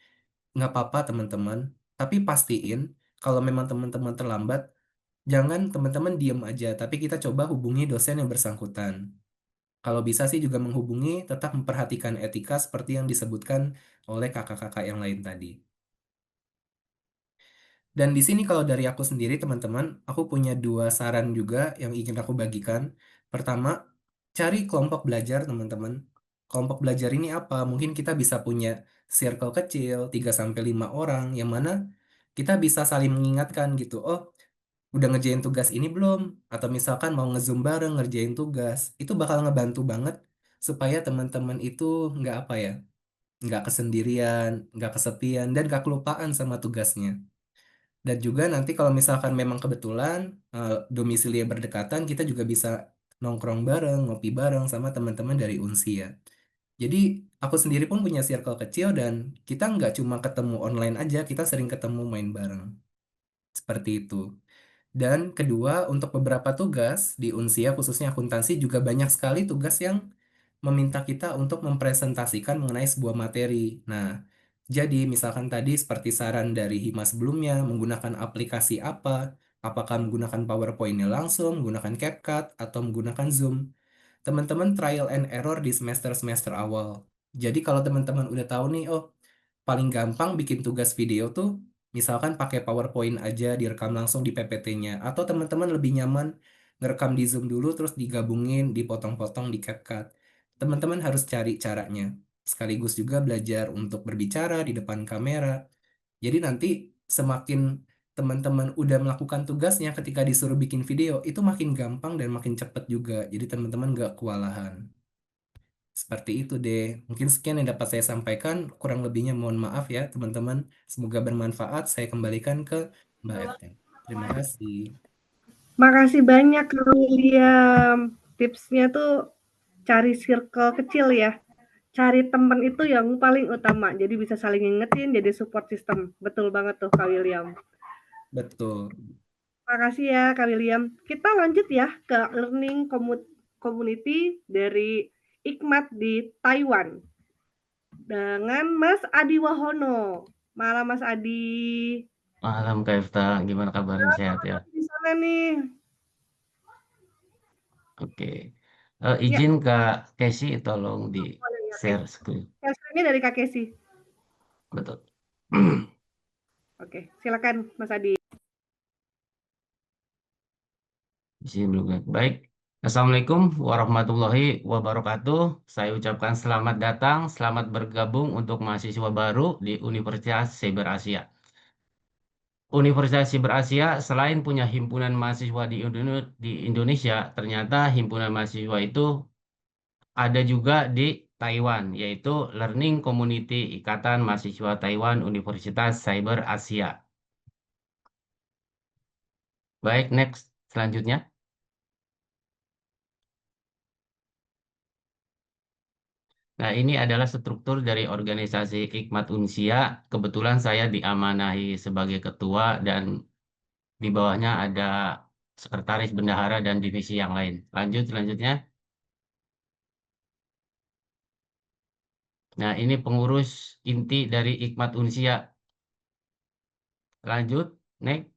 nggak apa-apa teman-teman. Tapi pastiin kalau memang teman-teman terlambat, jangan teman-teman diem aja, tapi kita coba hubungi dosen yang bersangkutan. Kalau bisa sih juga menghubungi, tetap memperhatikan etika seperti yang disebutkan oleh kakak-kakak yang lain tadi. Dan di sini kalau dari aku sendiri teman-teman, aku punya 2 saran juga yang ingin aku bagikan. Pertama, cari kelompok belajar teman-teman. Kelompok belajar ini apa? Mungkin kita bisa punya circle kecil 3-5 orang yang mana kita bisa saling mengingatkan gitu. Oh, udah ngerjain tugas ini belum? Atau misalkan mau nge-zoom bareng ngerjain tugas. Itu bakal ngebantu banget supaya teman-teman itu nggak apa ya, nggak kesendirian, nggak kesepian, dan nggak kelupaan sama tugasnya. Dan juga nanti kalau misalkan memang kebetulan domisili berdekatan, kita juga bisa nongkrong bareng, ngopi bareng sama teman-teman dari Unsia. Jadi aku sendiri pun punya circle kecil dan kita nggak cuma ketemu online aja, kita sering ketemu main bareng. Seperti itu. Dan kedua, untuk beberapa tugas di Unsia, khususnya akuntansi, juga banyak sekali tugas yang meminta kita untuk mempresentasikan mengenai sebuah materi. Nah, jadi misalkan tadi seperti saran dari Hima sebelumnya, menggunakan aplikasi apa, apakah menggunakan PowerPoint-nya langsung, menggunakan CapCut, atau menggunakan Zoom. Teman-teman trial and error di semester-semester awal. Jadi kalau teman-teman udah tahu nih, oh paling gampang bikin tugas video tuh misalkan pakai PowerPoint aja direkam langsung di PPT-nya, atau teman-teman lebih nyaman ngerekam di Zoom dulu terus digabungin, dipotong-potong di CapCut. Teman-teman harus cari caranya. Sekaligus juga belajar untuk berbicara di depan kamera. Jadi nanti semakin teman-teman udah melakukan tugasnya ketika disuruh bikin video, itu makin gampang dan makin cepat juga. Jadi teman-teman nggak kewalahan. Seperti itu deh. Mungkin sekian yang dapat saya sampaikan. Kurang lebihnya mohon maaf ya teman-teman. Semoga bermanfaat. Saya kembalikan ke Mbak Eten. Terima kasih. Makasih banyak Kak William. Tipsnya tuh cari circle kecil ya. Cari teman itu yang paling utama. Jadi bisa saling ngingetin, jadi support system. Betul banget tuh Kak William. Betul. Makasih ya Kak William. Kita lanjut ya ke learning Community dari IKMAT di Taiwan dengan Mas Adi Wahono. Malam Mas Adi. Malam Kak Efta, gimana kabarnya, sehat ya? Di sana nih. Oke. Izin Kak Casey tolong di share screen. Share screen-nya dari Kak Casey. Betul. Oke, silakan Mas Adi. Izin belum. Baik. Assalamualaikum warahmatullahi wabarakatuh. Saya ucapkan selamat datang, selamat bergabung untuk mahasiswa baru di Universitas Cyber Asia. Universitas Cyber Asia selain punya himpunan mahasiswa di Indonesia, ternyata himpunan mahasiswa itu ada juga di Taiwan, yaitu Learning Community Ikatan Mahasiswa Taiwan Universitas Cyber Asia. Baik, next. Selanjutnya. Nah, ini adalah struktur dari organisasi IKMAT Unsia. Kebetulan saya diamanahi sebagai ketua dan di bawahnya ada sekretaris bendahara dan divisi yang lain. Lanjut, selanjutnya. Nah, ini pengurus inti dari IKMAT Unsia. Lanjut, next.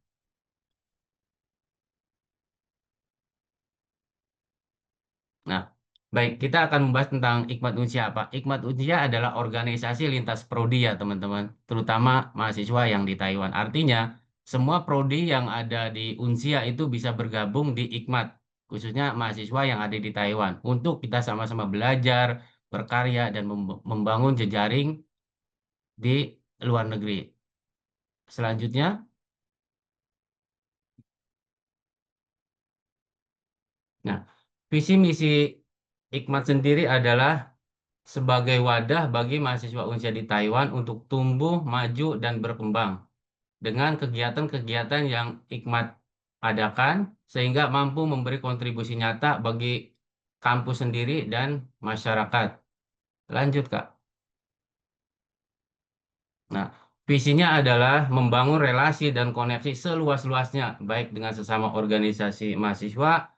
Nah, baik, kita akan membahas tentang IKMAT Unsia apa. IKMAT Unsia adalah organisasi lintas prodi ya teman-teman, terutama mahasiswa yang di Taiwan. Artinya, semua prodi yang ada di Unsia itu bisa bergabung di IKMAT, khususnya mahasiswa yang ada di Taiwan, untuk kita sama-sama belajar, berkarya, dan membangun jejaring di luar negeri. Selanjutnya, nah, visi misi IKMAT sendiri adalah sebagai wadah bagi mahasiswa Unsia di Taiwan untuk tumbuh, maju, dan berkembang dengan kegiatan-kegiatan yang IKMAT adakan sehingga mampu memberi kontribusi nyata bagi kampus sendiri dan masyarakat. Lanjut, Kak. Nah, visinya adalah membangun relasi dan koneksi seluas-luasnya, baik dengan sesama organisasi mahasiswa,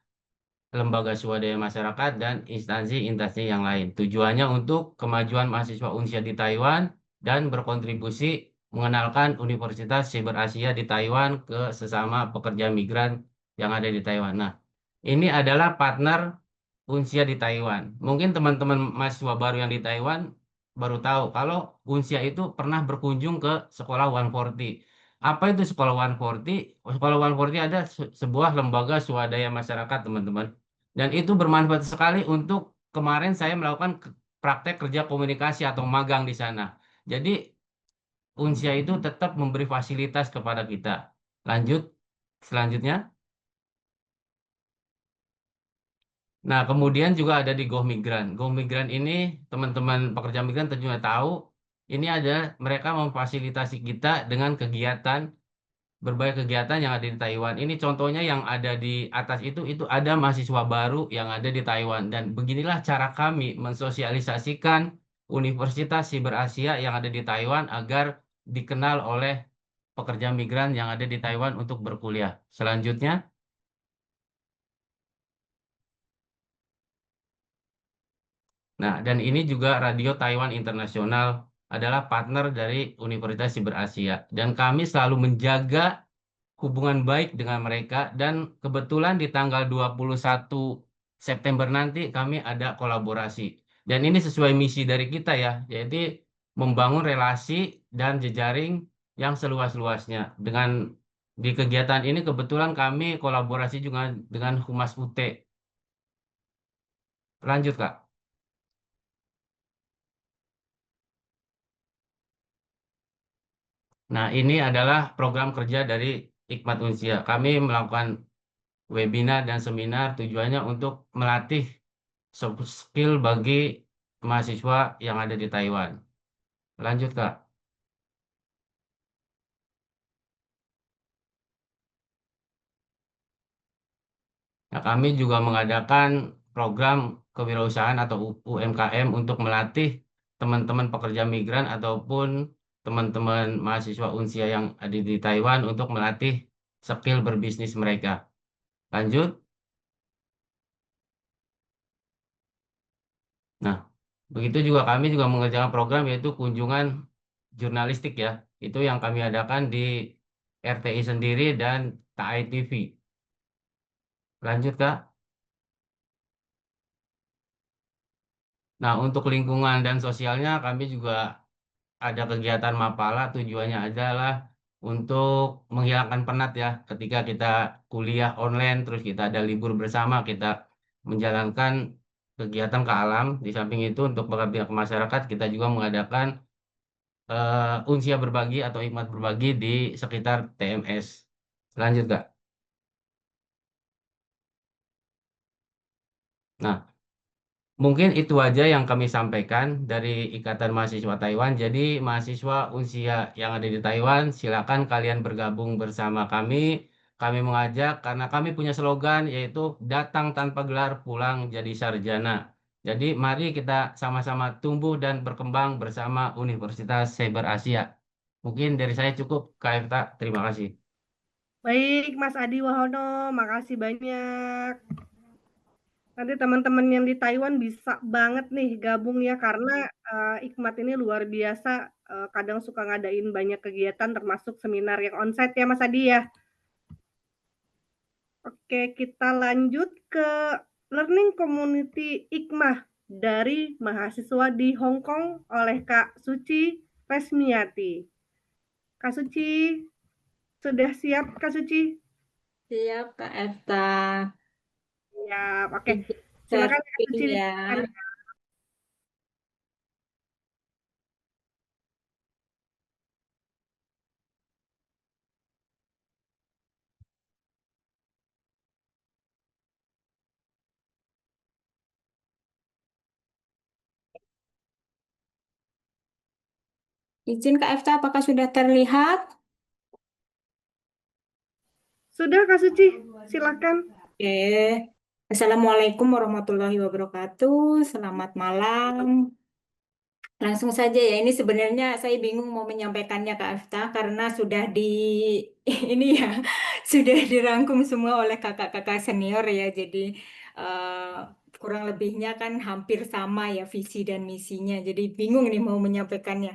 lembaga swadaya masyarakat, dan instansi-instansi yang lain. Tujuannya untuk kemajuan mahasiswa Unsia di Taiwan dan berkontribusi mengenalkan Universitas Cyber Asia di Taiwan ke sesama pekerja migran yang ada di Taiwan. Nah, ini adalah partner Unsia di Taiwan. Mungkin teman-teman mahasiswa baru yang di Taiwan baru tahu kalau Unsia itu pernah berkunjung ke sekolah 140. Apa itu sekolah 140? Sekolah 140 ada sebuah lembaga swadaya masyarakat, teman-teman. Dan itu bermanfaat sekali untuk kemarin saya melakukan praktek kerja komunikasi atau magang di sana. Jadi Unsia itu tetap memberi fasilitas kepada kita. Lanjut, selanjutnya. Nah, kemudian juga ada di Go Migran. Go Migran ini teman-teman pekerja migran tentunya tahu, ini ada mereka memfasilitasi kita dengan berbagai kegiatan yang ada di Taiwan. Ini contohnya yang ada di atas itu ada mahasiswa baru yang ada di Taiwan. Dan beginilah cara kami mensosialisasikan Universitas Cyber Asia yang ada di Taiwan agar dikenal oleh pekerja migran yang ada di Taiwan untuk berkuliah. Selanjutnya. Nah, dan ini juga Radio Taiwan Internasional adalah partner dari Universitas Cyber Asia. Dan kami selalu menjaga hubungan baik dengan mereka dan kebetulan di tanggal 21 September nanti kami ada kolaborasi. Dan ini sesuai misi dari kita ya, yaitu membangun relasi dan jejaring yang seluas-luasnya. Di kegiatan ini kebetulan kami kolaborasi juga dengan Humas UT. Lanjut, Kak. Nah, ini adalah program kerja dari IKMAT Unsia. Kami melakukan webinar dan seminar tujuannya untuk melatih soft skill bagi mahasiswa yang ada di Taiwan. Lanjut, Kak. Nah, kami juga mengadakan program kewirausahaan atau UMKM untuk melatih teman-teman pekerja migran ataupun teman-teman mahasiswa Unsia yang ada di Taiwan untuk melatih skill berbisnis mereka. Lanjut. Nah, begitu juga kami juga mengerjakan program yaitu kunjungan jurnalistik ya. Itu yang kami adakan di RTI sendiri dan TAI TV. Lanjut, Kak. Nah, untuk lingkungan dan sosialnya kami juga ada kegiatan Mapala, tujuannya adalah untuk menghilangkan penat ya. Ketika kita kuliah online, terus kita ada libur bersama, kita menjalankan kegiatan ke alam. Di samping itu untuk berbagi ke masyarakat, kita juga mengadakan unsia berbagi atau hikmat berbagi di sekitar TMS. Lanjut, Kak. Nah, mungkin itu aja yang kami sampaikan dari Ikatan Mahasiswa Taiwan. Jadi mahasiswa usia yang ada di Taiwan, silakan kalian bergabung bersama kami. Kami mengajak karena kami punya slogan yaitu datang tanpa gelar, pulang jadi sarjana. Jadi mari kita sama-sama tumbuh dan berkembang bersama Universitas Cyber Asia. Mungkin dari saya cukup, Kak Efta. Terima kasih. Baik, Mas Adi Wahono, makasih banyak. Nanti teman-teman yang di Taiwan bisa banget nih gabung ya, karena Ikmat ini luar biasa, kadang suka ngadain banyak kegiatan termasuk seminar yang onsite ya Mas Adi ya. Oke, kita lanjut ke Learning Community Ikmah dari mahasiswa di Hong Kong oleh Kak Suci Resmiati. Kak Suci, sudah siap Kak Suci? Siap, Kak Efta. Siap, oke. Izin Silakan Kak sharing Suci. ya. Izin Kak Efta, apakah sudah terlihat? Sudah Kak Suci, silakan. Oke. Assalamualaikum warahmatullahi wabarakatuh. Selamat malam. Langsung saja ya, ini sebenarnya saya bingung mau menyampaikannya Kak Efta karena sudah ini ya, sudah dirangkum semua oleh kakak-kakak senior ya. Jadi eh, kurang lebihnya kan hampir sama ya visi dan misinya. Jadi bingung nih mau menyampaikannya.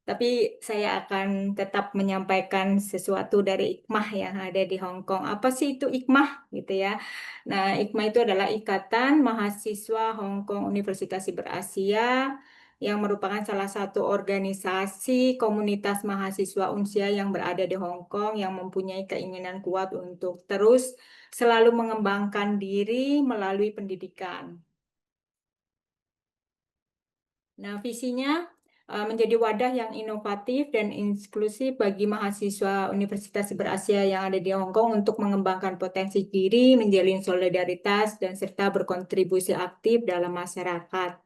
Tapi saya akan tetap menyampaikan sesuatu dari IKMAH yang ada di Hong Kong. Apa sih itu IKMAH gitu ya? Nah, IKMAH itu adalah Ikatan Mahasiswa Hong Kong Universitas Berasia yang merupakan salah satu organisasi komunitas mahasiswa Unsia yang berada di Hong Kong yang mempunyai keinginan kuat untuk terus selalu mengembangkan diri melalui pendidikan. Nah, visinya menjadi wadah yang inovatif dan inklusif bagi mahasiswa Universitas Berasia yang ada di Hong Kong untuk mengembangkan potensi diri, menjalin solidaritas, dan serta berkontribusi aktif dalam masyarakat.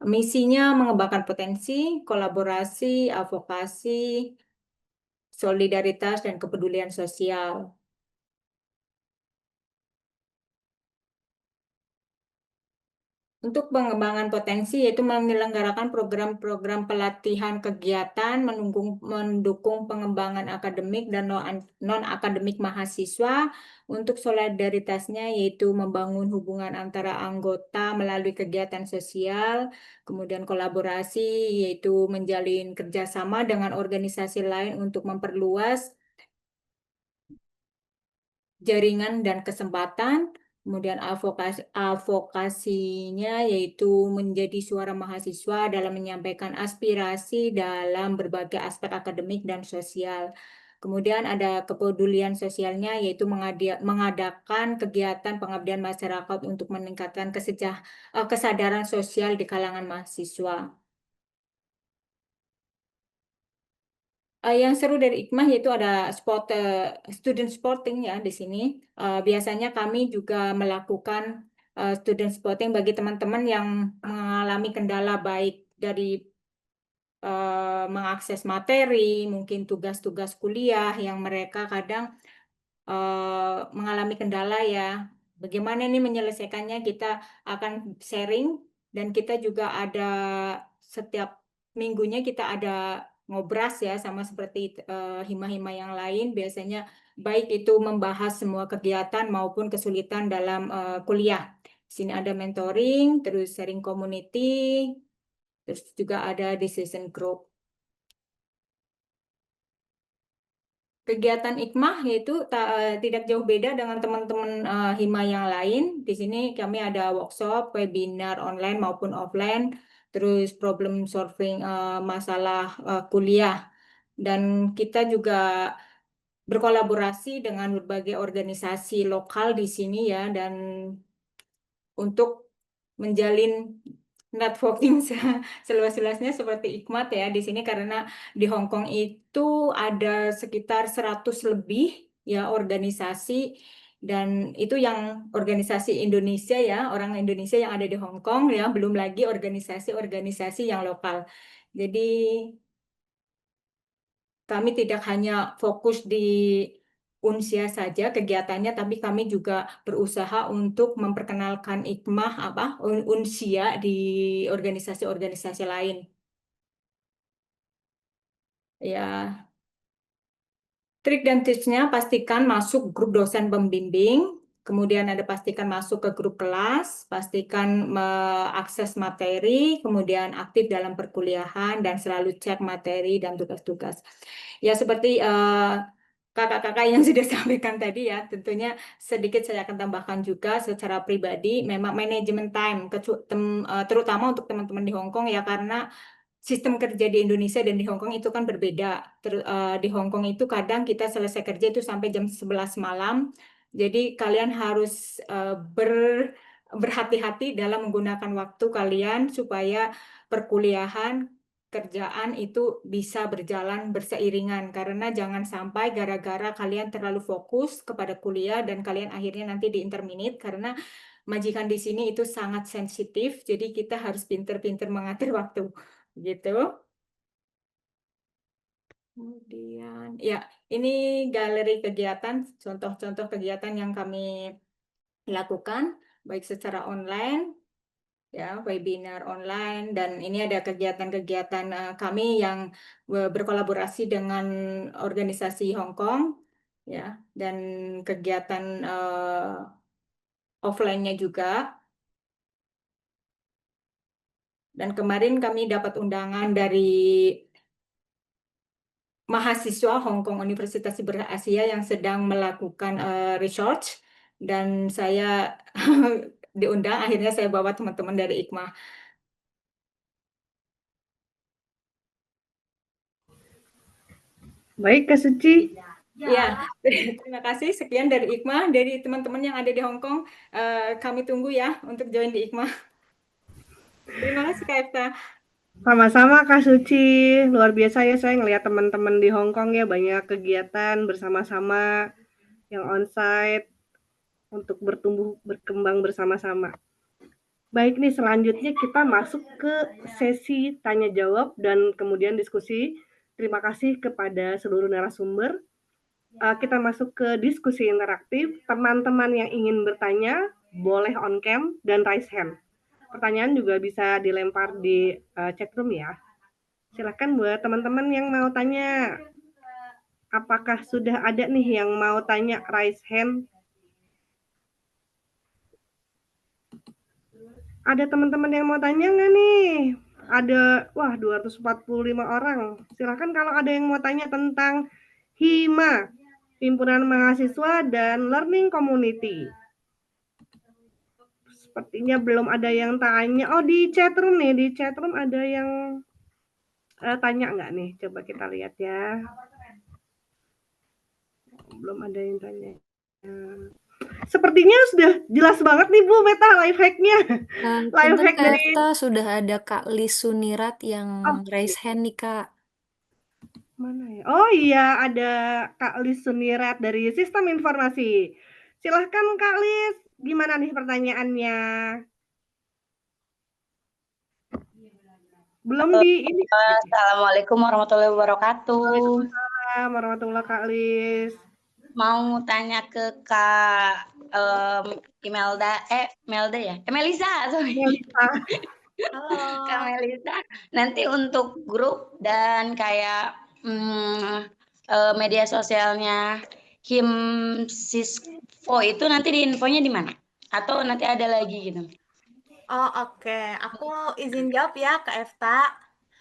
Misinya mengembangkan potensi, kolaborasi, advokasi, solidaritas, dan kepedulian sosial. Untuk pengembangan potensi yaitu menyelenggarakan program-program pelatihan kegiatan mendukung pengembangan akademik dan non-akademik mahasiswa untuk solidaritasnya yaitu membangun hubungan antara anggota melalui kegiatan sosial, kemudian kolaborasi yaitu menjalin kerjasama dengan organisasi lain untuk memperluas jaringan dan kesempatan. Kemudian advokasinya yaitu menjadi suara mahasiswa dalam menyampaikan aspirasi dalam berbagai aspek akademik dan sosial. Kemudian ada kepedulian sosialnya yaitu mengadakan kegiatan pengabdian masyarakat untuk meningkatkan kesadaran sosial di kalangan mahasiswa. Yang seru dari IKMAH yaitu ada student sporting ya di sini. Biasanya kami juga melakukan student sporting bagi teman-teman yang mengalami kendala baik dari mengakses materi, mungkin tugas-tugas kuliah yang mereka kadang mengalami kendala ya. Bagaimana ini menyelesaikannya, kita akan sharing dan kita juga ada setiap minggunya kita ada ngobras ya sama seperti hima-hima yang lain. Biasanya baik itu membahas semua kegiatan maupun kesulitan dalam kuliah. Di sini ada mentoring, terus sharing community, terus juga ada decision group. Kegiatan Hikmah yaitu tidak jauh beda dengan teman-teman Hima yang lain. Di sini kami ada workshop, webinar online maupun offline, terus problem solving masalah kuliah. Dan kita juga berkolaborasi dengan berbagai organisasi lokal di sini ya, dan untuk menjalin networking seluas-luasnya seperti Hikmat ya di sini, karena di Hong Kong itu ada sekitar 100 lebih ya organisasi, dan itu yang organisasi Indonesia ya, orang Indonesia yang ada di Hong Kong ya, belum lagi organisasi-organisasi yang lokal. Jadi kami tidak hanya fokus di Unsia saja kegiatannya, tapi kami juga berusaha untuk memperkenalkan Hikmah Unsia di organisasi-organisasi lain. Ya, trik dan tipsnya pastikan masuk grup dosen pembimbing, kemudian ada pastikan masuk ke grup kelas, pastikan mengakses materi, kemudian aktif dalam perkuliahan dan selalu cek materi dan tugas-tugas. Ya seperti kakak-kakak yang sudah sampaikan tadi ya, tentunya sedikit saya akan tambahkan juga secara pribadi, memang manajemen time, terutama untuk teman-teman di Hong Kong ya, karena sistem kerja di Indonesia dan di Hong Kong itu kan berbeda. Di Hong Kong itu kadang kita selesai kerja itu sampai jam 11 malam, jadi kalian harus berhati-hati dalam menggunakan waktu kalian supaya perkuliahan kerjaan itu bisa berjalan berseiringan, karena jangan sampai gara-gara kalian terlalu fokus kepada kuliah dan kalian akhirnya nanti diinterminate, karena majikan di sini itu sangat sensitif, jadi kita harus pinter-pinter mengatur waktu gitu. Kemudian ya, ini galeri kegiatan, contoh-contoh kegiatan yang kami lakukan baik secara online ya, webinar online, dan ini ada kegiatan-kegiatan kami yang berkolaborasi dengan organisasi Hong Kong ya, dan kegiatan offline-nya juga. Dan kemarin kami dapat undangan dari mahasiswa Hong Kong Universitas Berasia yang sedang melakukan research, dan saya diundang, akhirnya saya bawa teman-teman dari Hikmah. Baik, Kak Suci. Ya, terima kasih. Sekian dari Hikmah, dari teman-teman yang ada di Hong Kong. Kami tunggu ya untuk join di Hikmah. Terima kasih Kak Efta. Sama-sama Kak Suci, luar biasa ya, saya ngelihat teman-teman di Hong Kong ya, banyak kegiatan bersama-sama yang onsite untuk berkembang bersama-sama. Baik nih, selanjutnya kita masuk ke sesi tanya jawab dan kemudian diskusi. Terima kasih kepada seluruh narasumber. Kita masuk ke diskusi interaktif. Teman-teman yang ingin bertanya boleh on cam dan raise hand. Pertanyaan juga bisa dilempar di chat room ya. Silakan buat teman-teman yang mau tanya. Apakah sudah ada nih yang mau tanya, raise hand? Ada teman-teman yang mau tanya nggak nih? Ada, wah 245 orang. Silakan kalau ada yang mau tanya tentang HIMA, Himpunan Mahasiswa dan Learning Community. Sepertinya belum ada yang tanya. Oh, di chat room nih, di chat room ada yang tanya nggak nih? Coba kita lihat ya. Belum ada yang tanya. Sepertinya sudah jelas banget nih Bu Meta life hack-nya. Life hack dari sudah ada Kak Lis Sunirat yang raise hand nih Kak. Mana ya? Oh iya, ada Kak Lis Sunirat dari Sistem Informasi. Silahkan Kak Lis, gimana nih pertanyaannya? Belum di ini. Assalamualaikum warahmatullahi wabarakatuh. Waalaikumsalam warahmatullahi Kak Lis. Mau tanya ke Kak Melda ya? Melisa, sorry. Halo. Kak Melisa, nanti untuk grup dan kayak media sosialnya HimSisFo itu nanti di infonya di mana? Atau nanti ada lagi gitu? Oh, oke. Aku izin jawab ya, Kak Efta.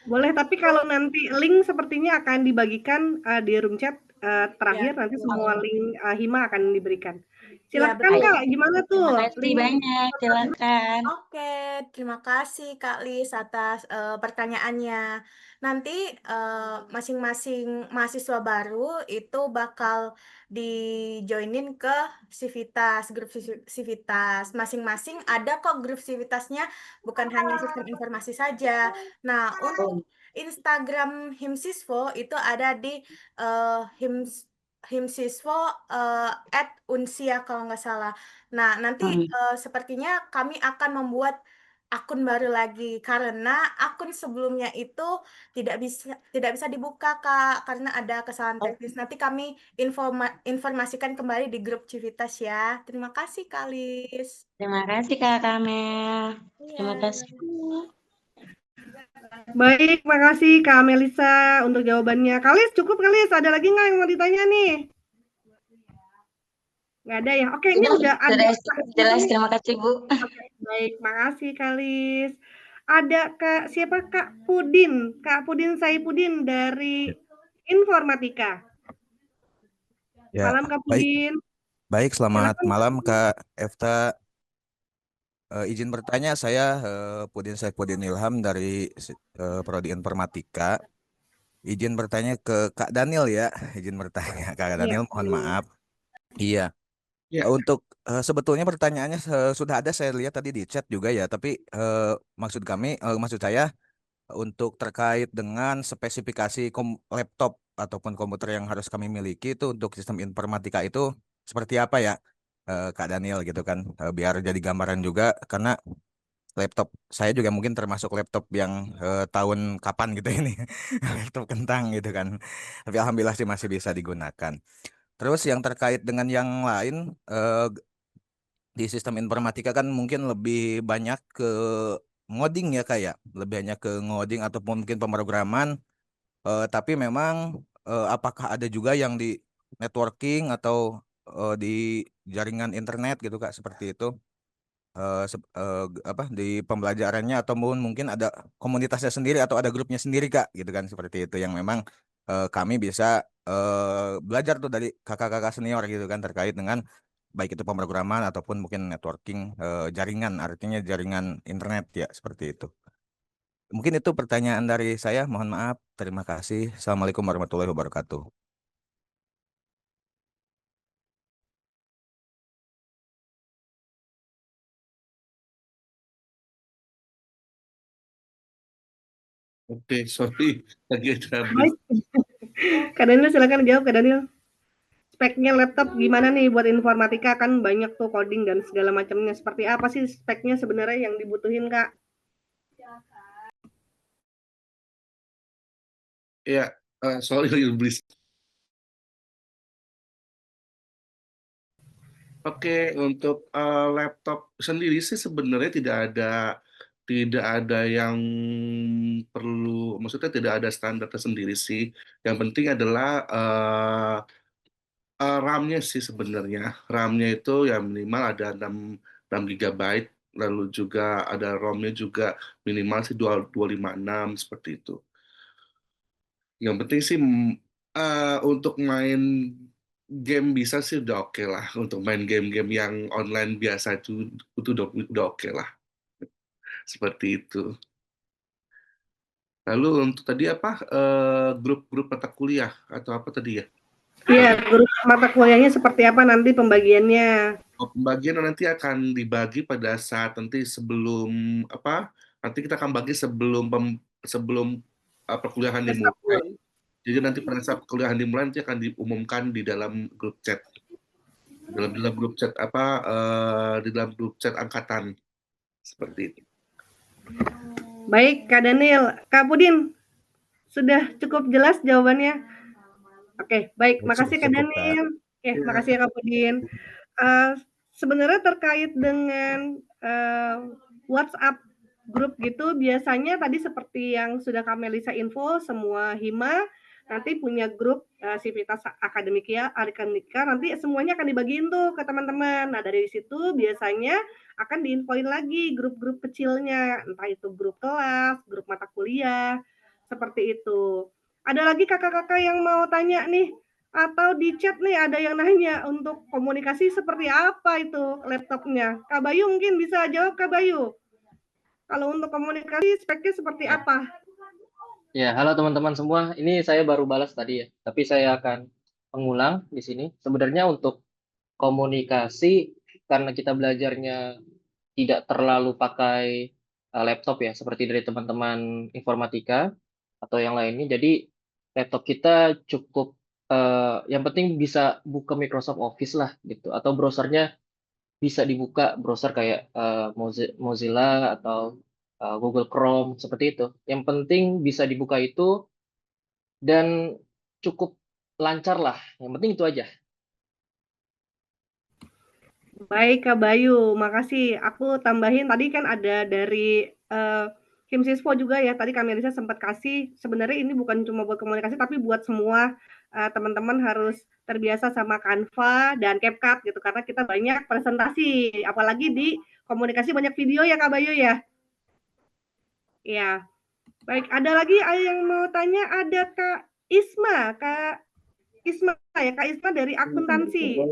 Boleh, tapi kalau nanti link sepertinya akan dibagikan di room chat terakhir, nanti semua link Hima akan diberikan. Iya, Silakan betul. Kak, gimana tuh? Terima kasih banyak, silakan. Oke, terima kasih Kak Lis atas pertanyaannya. Nanti masing-masing mahasiswa baru itu bakal di-joinin ke Civitas, grup Civitas. Masing-masing ada kok grup Civitasnya, bukan hanya sistem informasi saja. Nah, untuk Instagram Himsiswo itu ada di Himsiswo @unsia kalau nggak salah. Nah, nanti sepertinya kami akan membuat akun baru lagi karena akun sebelumnya itu tidak bisa dibuka Kak karena ada kesalahan teknis. Nanti kami informasikan kembali di grup Civitas ya. Terima kasih Kak Lis. Terima kasih Kak Kamel. Terima Iya. kasih. Baik, makasih Kak Melisa untuk jawabannya. Kalis, cukup Kalis. Ada lagi nggak yang mau ditanya nih? Nggak ada ya? Oke, ini udah ada. Jelas, terima kasih Bu. Oke, baik, makasih Kalis. Ada siapa Kak Pudin? Kak Pudin Saipudin dari Informatika. Ya, Malam Kak Pudin. baik, selamat Silakan. malam Kak Efta. Izin bertanya, saya Pudin Saipudin Ilham dari Prodi Informatika. Izin bertanya ke Kak Daniel ya, izin bertanya Kak Daniel, mohon maaf. Iya. Untuk sebetulnya pertanyaannya sudah ada, saya lihat tadi di chat juga ya, tapi maksud saya untuk terkait dengan spesifikasi laptop ataupun komputer yang harus kami miliki itu untuk sistem informatika itu seperti apa ya, Kak Daniel gitu kan, biar jadi gambaran juga karena laptop saya juga mungkin termasuk laptop yang tahun kapan gitu ini laptop kentang gitu kan, tapi alhamdulillah sih masih bisa digunakan. Terus yang terkait dengan yang lain, di sistem informatika kan mungkin lebih banyak ke ngoding ya kayak lebih banyak ke ngoding ataupun mungkin pemrograman, tapi memang apakah ada juga yang di networking atau di jaringan internet gitu Kak, seperti itu, di pembelajarannya atau mungkin ada komunitasnya sendiri atau ada grupnya sendiri Kak gitu kan, seperti itu yang memang kami bisa belajar tuh dari kakak-kakak senior gitu kan terkait dengan baik itu pemrograman ataupun mungkin networking, jaringan, artinya jaringan internet ya, seperti itu. Mungkin itu pertanyaan dari saya, mohon maaf. Terima kasih. Assalamualaikum warahmatullahi wabarakatuh. Oke, sorry, lagi ada Baik. Kak Daniel silakan jawab Kak Daniel. Speknya laptop gimana nih buat informatika, kan banyak tuh coding dan segala macamnya. Seperti apa sih speknya sebenarnya yang dibutuhin Kak? Ya, sorry lagi beli. Oke, untuk laptop sendiri sih sebenarnya tidak ada yang perlu, maksudnya tidak ada standar tersendiri sih. Yang penting adalah RAM-nya sih sebenarnya. RAM-nya itu ya minimal ada 6 GB, lalu juga ada ROM-nya juga minimal sih 256 seperti itu. Yang penting sih untuk main game bisa sih udah oke lah. Untuk main game-game yang online biasa itu udah oke lah. Seperti itu. Lalu untuk tadi apa, grup-grup mata kuliah atau apa tadi ya? Iya, grup mata kuliahnya seperti apa nanti pembagiannya? Pembagian nanti akan dibagi pada saat nanti sebelum apa? Nanti kita akan bagi sebelum perkuliahan dimulai. Jadi nanti pada saat perkuliahan dimulai nanti akan diumumkan di dalam grup chat. Dalam grup chat di dalam grup chat angkatan. Seperti itu. Baik, Kak Daniel. Kak Pudin, sudah cukup jelas jawabannya? Oke, baik. Makasih Kak Daniel. Oke, makasih ya Kak Pudin. Sebenarnya terkait dengan WhatsApp grup gitu, biasanya tadi seperti yang sudah Kak Melisa info, semua Hima nanti punya grup Sivitas Akademika, nanti semuanya akan dibagiin tuh ke teman-teman. Nah, dari situ biasanya akan diinfoin lagi grup-grup kecilnya, entah itu grup kelas, grup mata kuliah, seperti itu. Ada lagi kakak-kakak yang mau tanya nih, atau di chat nih ada yang nanya untuk komunikasi seperti apa itu laptopnya. Kak Bayu mungkin bisa jawab, Kak Bayu. Kalau untuk komunikasi speknya seperti apa? Ya, halo teman-teman semua. Ini saya baru balas tadi ya, tapi saya akan mengulang di sini. Sebenarnya untuk komunikasi, karena kita belajarnya tidak terlalu pakai laptop ya, seperti dari teman-teman informatika atau yang lainnya. Jadi laptop kita cukup, yang penting bisa buka Microsoft Office lah gitu, atau browsernya bisa dibuka browser kayak Mozilla atau Google Chrome seperti itu. Yang penting bisa dibuka itu dan cukup lancar lah. Yang penting itu aja. Baik Kak Bayu, makasih. Aku tambahin tadi kan ada dari Himsispo juga ya. Tadi Kak Melisa sempat kasih. Sebenarnya ini bukan cuma buat komunikasi, tapi buat semua teman-teman harus terbiasa sama Canva dan CapCut gitu. Karena kita banyak presentasi, apalagi di komunikasi banyak video ya Kak Bayu ya. Ya, baik. Ada lagi yang mau tanya, ada Kak Isma. Kak Isma ya, Kak Isma dari akuntansi.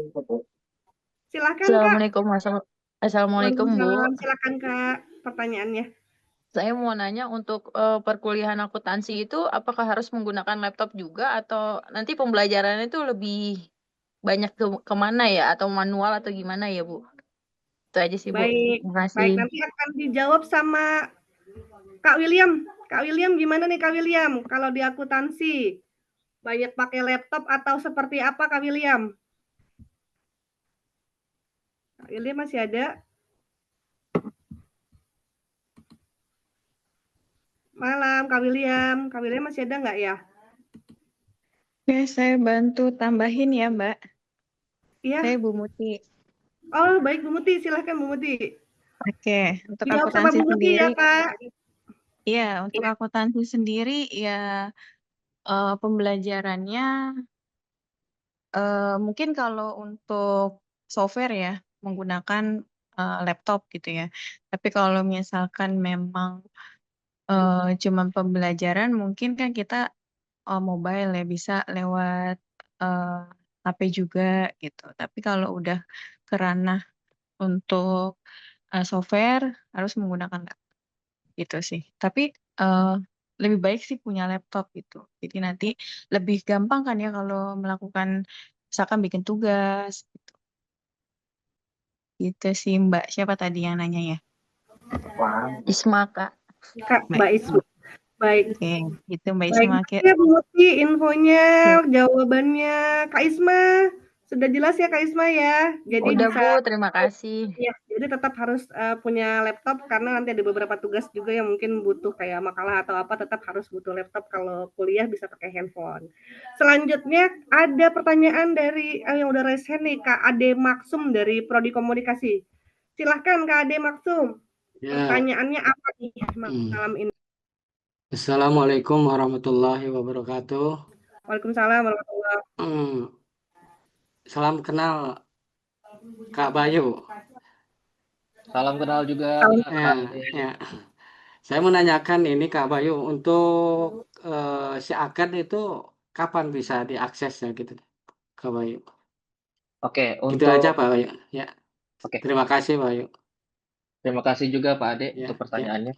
Silakan Kak. Assalamualaikum Bu. Silakan Kak pertanyaannya. Saya mau nanya untuk perkuliahan akuntansi itu apakah harus menggunakan laptop juga atau nanti pembelajarannya itu lebih banyak kemana ya, atau manual atau gimana ya Bu? Itu aja sih Bu. Baik, Terima kasih. baik, nanti akan dijawab sama Kak William. Kak William gimana nih Kak William? Kalau di akuntansi banyak pakai laptop atau seperti apa Kak William? Kak William masih ada? Malam Kak William. Kak William masih ada nggak ya? Oke, saya bantu tambahin ya, Mbak. Iya. Saya Bu Muti. Oh, baik Bu Muti, silahkan Bu Muti. Oke, untuk Dijawab sama akuntansi Bu Muti ya, sendiri. Kak. Iya, untuk akuntansi sendiri ya pembelajarannya mungkin kalau untuk software ya menggunakan laptop gitu ya. Tapi kalau misalkan memang cuma pembelajaran mungkin kan kita mobile ya bisa lewat HP juga gitu. Tapi kalau udah ke ranah untuk software harus menggunakan laptop gitu sih. Tapi lebih baik sih punya laptop gitu. Jadi nanti lebih gampang kan ya kalau melakukan misalkan bikin tugas gitu. Gitu sih Mbak. Siapa tadi yang nanya ya? Isma Kak. Kak Mbak Isma. Baik. Oke, gitu Mbak Baik, Isma. ya Bu Muti infonya, jawabannya. Kak Isma, sudah jelas ya Kak Isma ya? Jadi Udah bisa, Bu, terima kasih. ya, jadi tetap harus punya laptop karena nanti ada beberapa tugas juga yang mungkin butuh kayak makalah atau apa, tetap harus butuh laptop. Kalau kuliah bisa pakai handphone. Selanjutnya ada pertanyaan dari yang udah raise hand nih, Kak Ade Maksum dari Prodi Komunikasi. Silahkan Kak Ade Maksum. Ya. Pertanyaannya apa nih malam ini? Assalamualaikum warahmatullahi wabarakatuh. Waalaikumsalam warahmatullahi wabarakatuh. Salam kenal Kak Bayu. Salam kenal juga. Ya. Saya menanyakan ini Kak Bayu, untuk si akad itu kapan bisa diaksesnya gitu, Kak Bayu? Oke, Itu aja Pak Bayu. Ya. Oke. Terima kasih Pak Bayu. Terima kasih juga Pak Ade Ya, untuk pertanyaannya.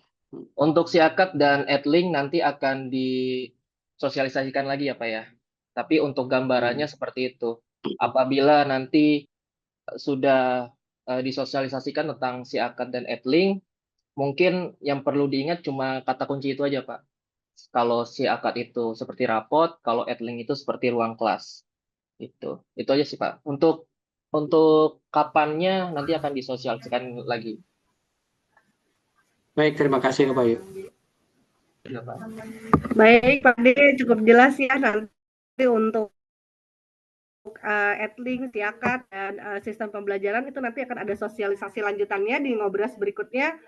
Untuk si akad dan adlink nanti akan disosialisasikan lagi ya Pak ya. Tapi untuk gambarannya seperti itu. Apabila nanti sudah disosialisasikan tentang si akad dan adlink, mungkin yang perlu diingat cuma kata kunci itu aja Pak. Kalau si akad itu seperti rapot, kalau adlink itu seperti ruang kelas. Itu aja sih Pak. Untuk kapannya nanti akan disosialisasikan lagi. Baik, terima kasih Kak Bayu. Ya, Pak. Baik Pak De, cukup jelas ya nanti untuk adlink, siakat, dan sistem pembelajaran itu nanti akan ada sosialisasi lanjutannya di ngobras berikutnya.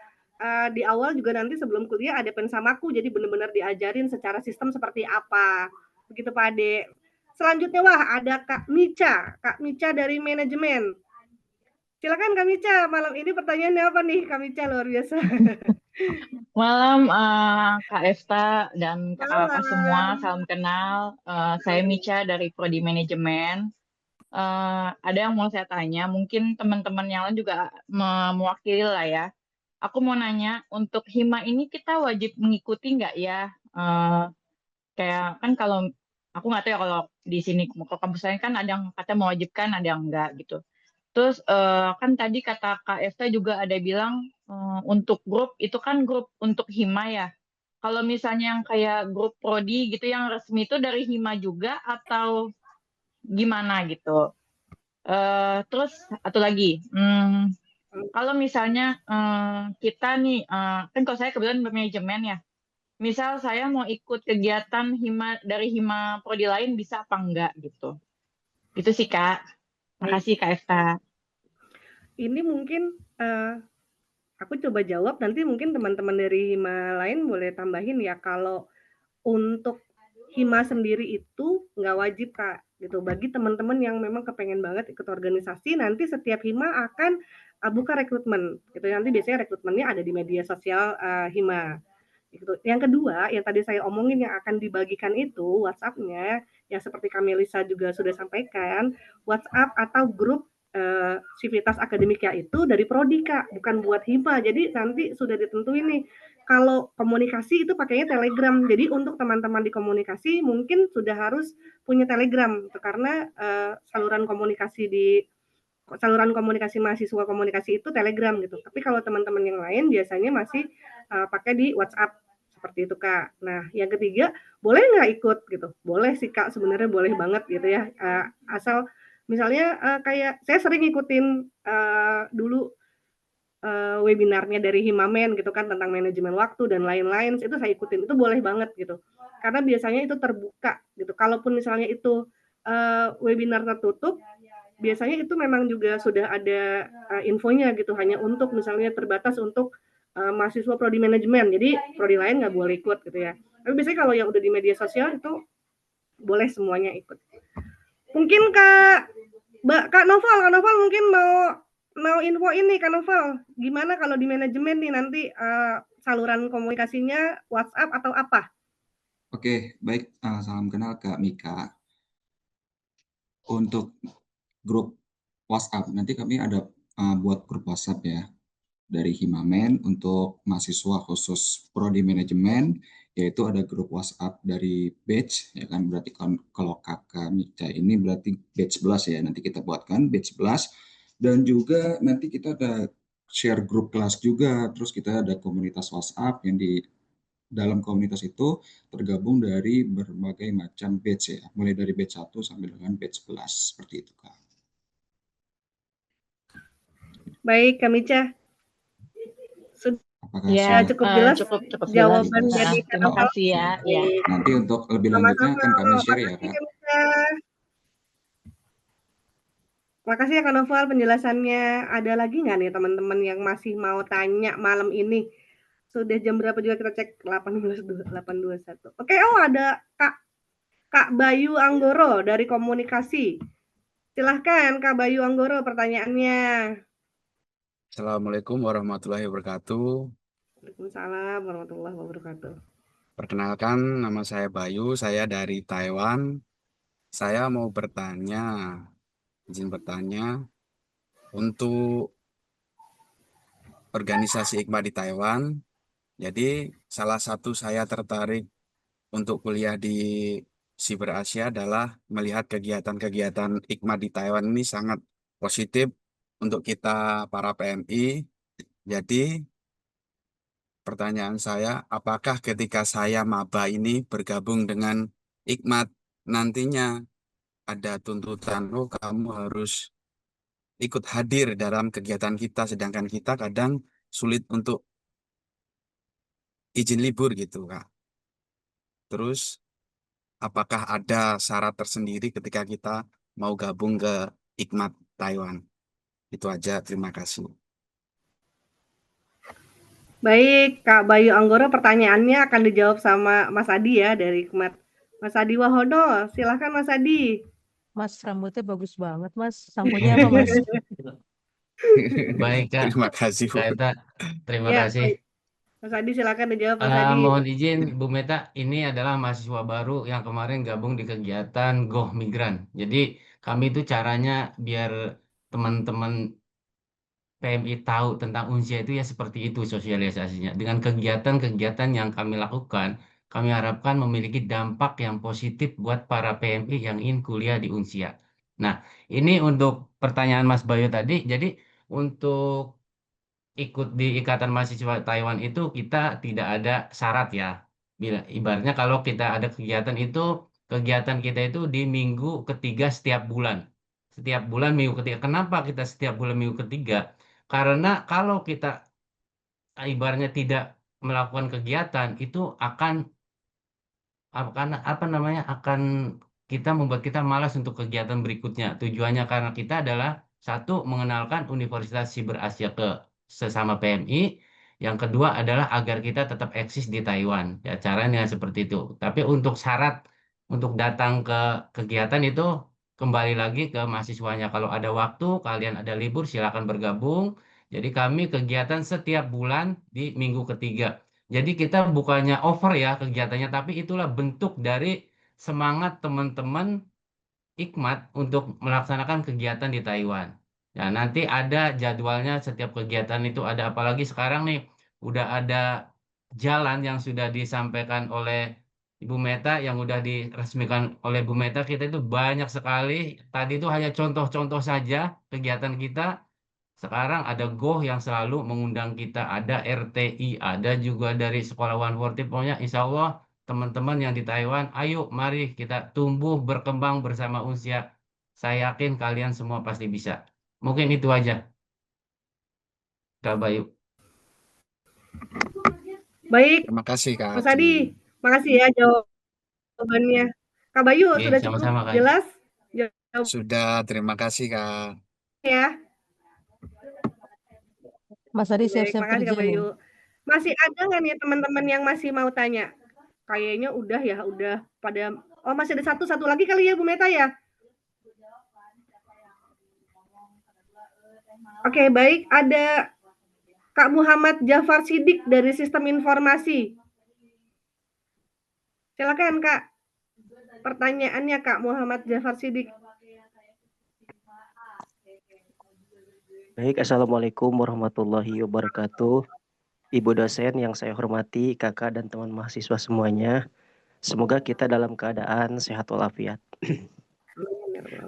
Di awal juga nanti sebelum kuliah ada pensamaku, jadi benar-benar diajarin secara sistem seperti apa. Begitu Pak Ade. Selanjutnya ada Kak Mica dari manajemen. Silakan Kak Mica, malam ini pertanyaannya apa nih Kak Mica, luar biasa. Malam Kak Esta dan kakak-kakak semua, salam kenal. Saya Mica dari Prodi Manajemen. Ada yang mau saya tanya, mungkin teman-teman yang lain juga mewakili lah ya. Aku mau nanya, untuk HIMA ini kita wajib mengikuti nggak ya? Kayak kan kalau aku nggak tahu ya kalau di sini ke kampus lain kan ada yang kata mewajibkan, ada yang enggak gitu. Terus kan tadi kata Kak Esta juga ada bilang untuk grup itu kan grup untuk HIMA ya. Kalau misalnya yang kayak grup prodi gitu yang resmi itu dari HIMA juga atau gimana gitu. Terus atau lagi, kalau misalnya kita nih, kan kalau saya kebetulan manajemen ya, misal saya mau ikut kegiatan HIMA dari HIMA prodi lain bisa apa enggak gitu. Itu sih Kak. Makasih Kak Esta. Ini mungkin aku coba jawab, nanti mungkin teman-teman dari HIMA lain boleh tambahin ya. Kalau untuk HIMA sendiri itu nggak wajib Kak, gitu. Bagi teman-teman yang memang kepengen banget ikut organisasi, nanti setiap HIMA akan buka rekrutmen, gitu. Nanti biasanya rekrutmennya ada di media sosial HIMA. Gitu. Yang kedua, yang tadi saya omongin yang akan dibagikan itu WhatsApp-nya, yang seperti Kamelisa juga sudah sampaikan, WhatsApp atau grup Civitas Akademika itu dari prodi Kak, bukan buat HIMA. Jadi nanti sudah ditentuin nih, kalau komunikasi itu pakainya Telegram. Jadi untuk teman-teman di komunikasi mungkin sudah harus punya Telegram, karena saluran komunikasi mahasiswa komunikasi itu Telegram gitu. Tapi kalau teman-teman yang lain biasanya masih pakai di WhatsApp seperti itu Kak. Nah, yang ketiga, boleh nggak ikut gitu? Boleh sih Kak, sebenarnya boleh banget gitu ya. Asal misalnya kayak saya sering ngikutin dulu webinarnya dari Himamen gitu kan tentang manajemen waktu dan lain-lain, itu saya ikutin, itu boleh banget gitu. Karena biasanya itu terbuka gitu. Kalaupun misalnya itu webinar tertutup, biasanya itu memang juga sudah ada infonya gitu, hanya untuk misalnya terbatas untuk mahasiswa prodi manajemen, jadi prodi lain nggak boleh ikut gitu ya. Tapi biasanya kalau yang udah di media sosial itu boleh semuanya ikut. Mungkin Kak Novel mungkin mau info ini Kak Novel, gimana kalau di manajemen nih nanti saluran komunikasinya WhatsApp atau apa? Oke, baik. Salam kenal Kak Mika. Untuk grup WhatsApp, nanti kami ada buat grup WhatsApp ya dari Himamen untuk mahasiswa khusus prodi manajemen, yaitu ada grup WhatsApp dari batch ya kan, berarti kalau Kakak Mika ini berarti batch 11 ya, nanti kita buatkan batch 11, dan juga nanti kita ada share grup kelas juga, terus kita ada komunitas WhatsApp yang di dalam komunitas itu tergabung dari berbagai macam batch ya, mulai dari batch 1 sampai dengan batch 11, seperti itu Kak. Baik Kak Mica. Ya, cukup jelas cukup jawaban jelas. dari Terima kasih ya. Ya. Nanti untuk lebih lanjutnya akan kami share ya Kak. Makasih ya Kak Novel penjelasannya. Ada lagi nggak nih teman-teman yang masih mau tanya malam ini? Sudah jam berapa juga kita cek 8:21. Oke, ada Kak Bayu Anggoro dari komunikasi. Silahkan Kak Bayu Anggoro pertanyaannya. Assalamualaikum warahmatullahi wabarakatuh. Waalaikumsalam warahmatullahi wabarakatuh. Perkenalkan, nama saya Bayu, saya dari Taiwan. Saya mau bertanya, izin bertanya, untuk organisasi IKMA di Taiwan. Jadi salah satu saya tertarik untuk kuliah di Siber Asia adalah melihat kegiatan-kegiatan IKMA di Taiwan ini sangat positif untuk kita para PMI. Jadi pertanyaan saya, apakah ketika saya maba ini bergabung dengan IKMAT, nantinya ada tuntutan, oh kamu harus ikut hadir dalam kegiatan kita, sedangkan kita kadang sulit untuk izin libur gitu, Kak. Terus, apakah ada syarat tersendiri ketika kita mau gabung ke IKMAT Taiwan? Itu aja, terima kasih. Baik, Kak Bayu Anggoro, pertanyaannya akan dijawab sama Mas Adi ya dari IKMAT Mas Adi Wahono, silahkan Mas Adi. Mas, rambutnya bagus banget, Mas. Samponya apa, Mas? Baik, Kak. Terima kasih, Bu. Kak Eta, terima Ya, kasih. baik. Mas Adi silakan dijawab Mas Adi. Mohon izin, Bu Meta, ini adalah mahasiswa baru yang kemarin gabung di kegiatan Goh Migran. Jadi kami itu caranya biar teman-teman PMI tahu tentang Unsia itu ya seperti itu sosialisasinya. Dengan kegiatan-kegiatan yang kami lakukan, kami harapkan memiliki dampak yang positif buat para PMI yang ingin kuliah di Unsia. Nah, ini untuk pertanyaan Mas Bayu tadi. Jadi untuk ikut di Ikatan Mahasiswa Taiwan itu kita tidak ada syarat ya. Bila ibaratnya kalau kita ada kegiatan itu, kegiatan kita itu di minggu ketiga setiap bulan. Setiap bulan minggu ketiga. Kenapa kita setiap bulan minggu ketiga? Karena kalau kita ibaratnya tidak melakukan kegiatan itu akan kita membuat kita malas untuk kegiatan berikutnya. Tujuannya karena kita adalah satu mengenalkan Universitas Siber Asia ke sesama PMI, yang kedua adalah agar kita tetap eksis di Taiwan. Ya caranya seperti itu. Tapi untuk syarat untuk datang ke kegiatan itu kembali lagi ke mahasiswanya. Kalau ada waktu, kalian ada libur, silakan bergabung. Jadi kami kegiatan setiap bulan di minggu ketiga. Jadi kita bukannya over ya kegiatannya, tapi itulah bentuk dari semangat teman-teman Ikmat untuk melaksanakan kegiatan di Taiwan. Nah, nanti ada jadwalnya setiap kegiatan itu ada, apalagi sekarang nih udah ada jalan yang sudah disampaikan oleh Ibu Meta, yang udah diresmikan oleh Bu Meta, kita itu banyak sekali. Tadi itu hanya contoh-contoh saja kegiatan kita. Sekarang ada Goh yang selalu mengundang kita, ada RTI, ada juga dari Sekolah 140. Pokoknya insya Allah teman-teman yang di Taiwan, ayo mari kita tumbuh berkembang bersama Unsia. Saya yakin kalian semua pasti bisa. Mungkin itu aja, Kak Bayu. Baik, Terima kasih, Kak Mas Adi. Adi, makasih ya jawabannya. Kak Bayu Oke, sudah cukup sama-sama, Kak. jelas Sudah, terima kasih, Kak. ya. Mas Adi Baik, siap-siap makasih kerja Kak nih. Bayu. Masih ada nggak nih teman-teman yang masih mau tanya? Kayaknya udah ya, udah pada. Oh, masih ada satu lagi kali ya Bu Meta ya? Oke, baik. Ada Kak Muhammad Jafar Sidik dari Sistem Informasi. Silakan Kak. Pertanyaannya Kak Muhammad Jafar Sidik. Baik, Assalamualaikum warahmatullahi wabarakatuh. Ibu dosen yang saya hormati, kakak dan teman mahasiswa semuanya. Semoga kita dalam keadaan sehat walafiat.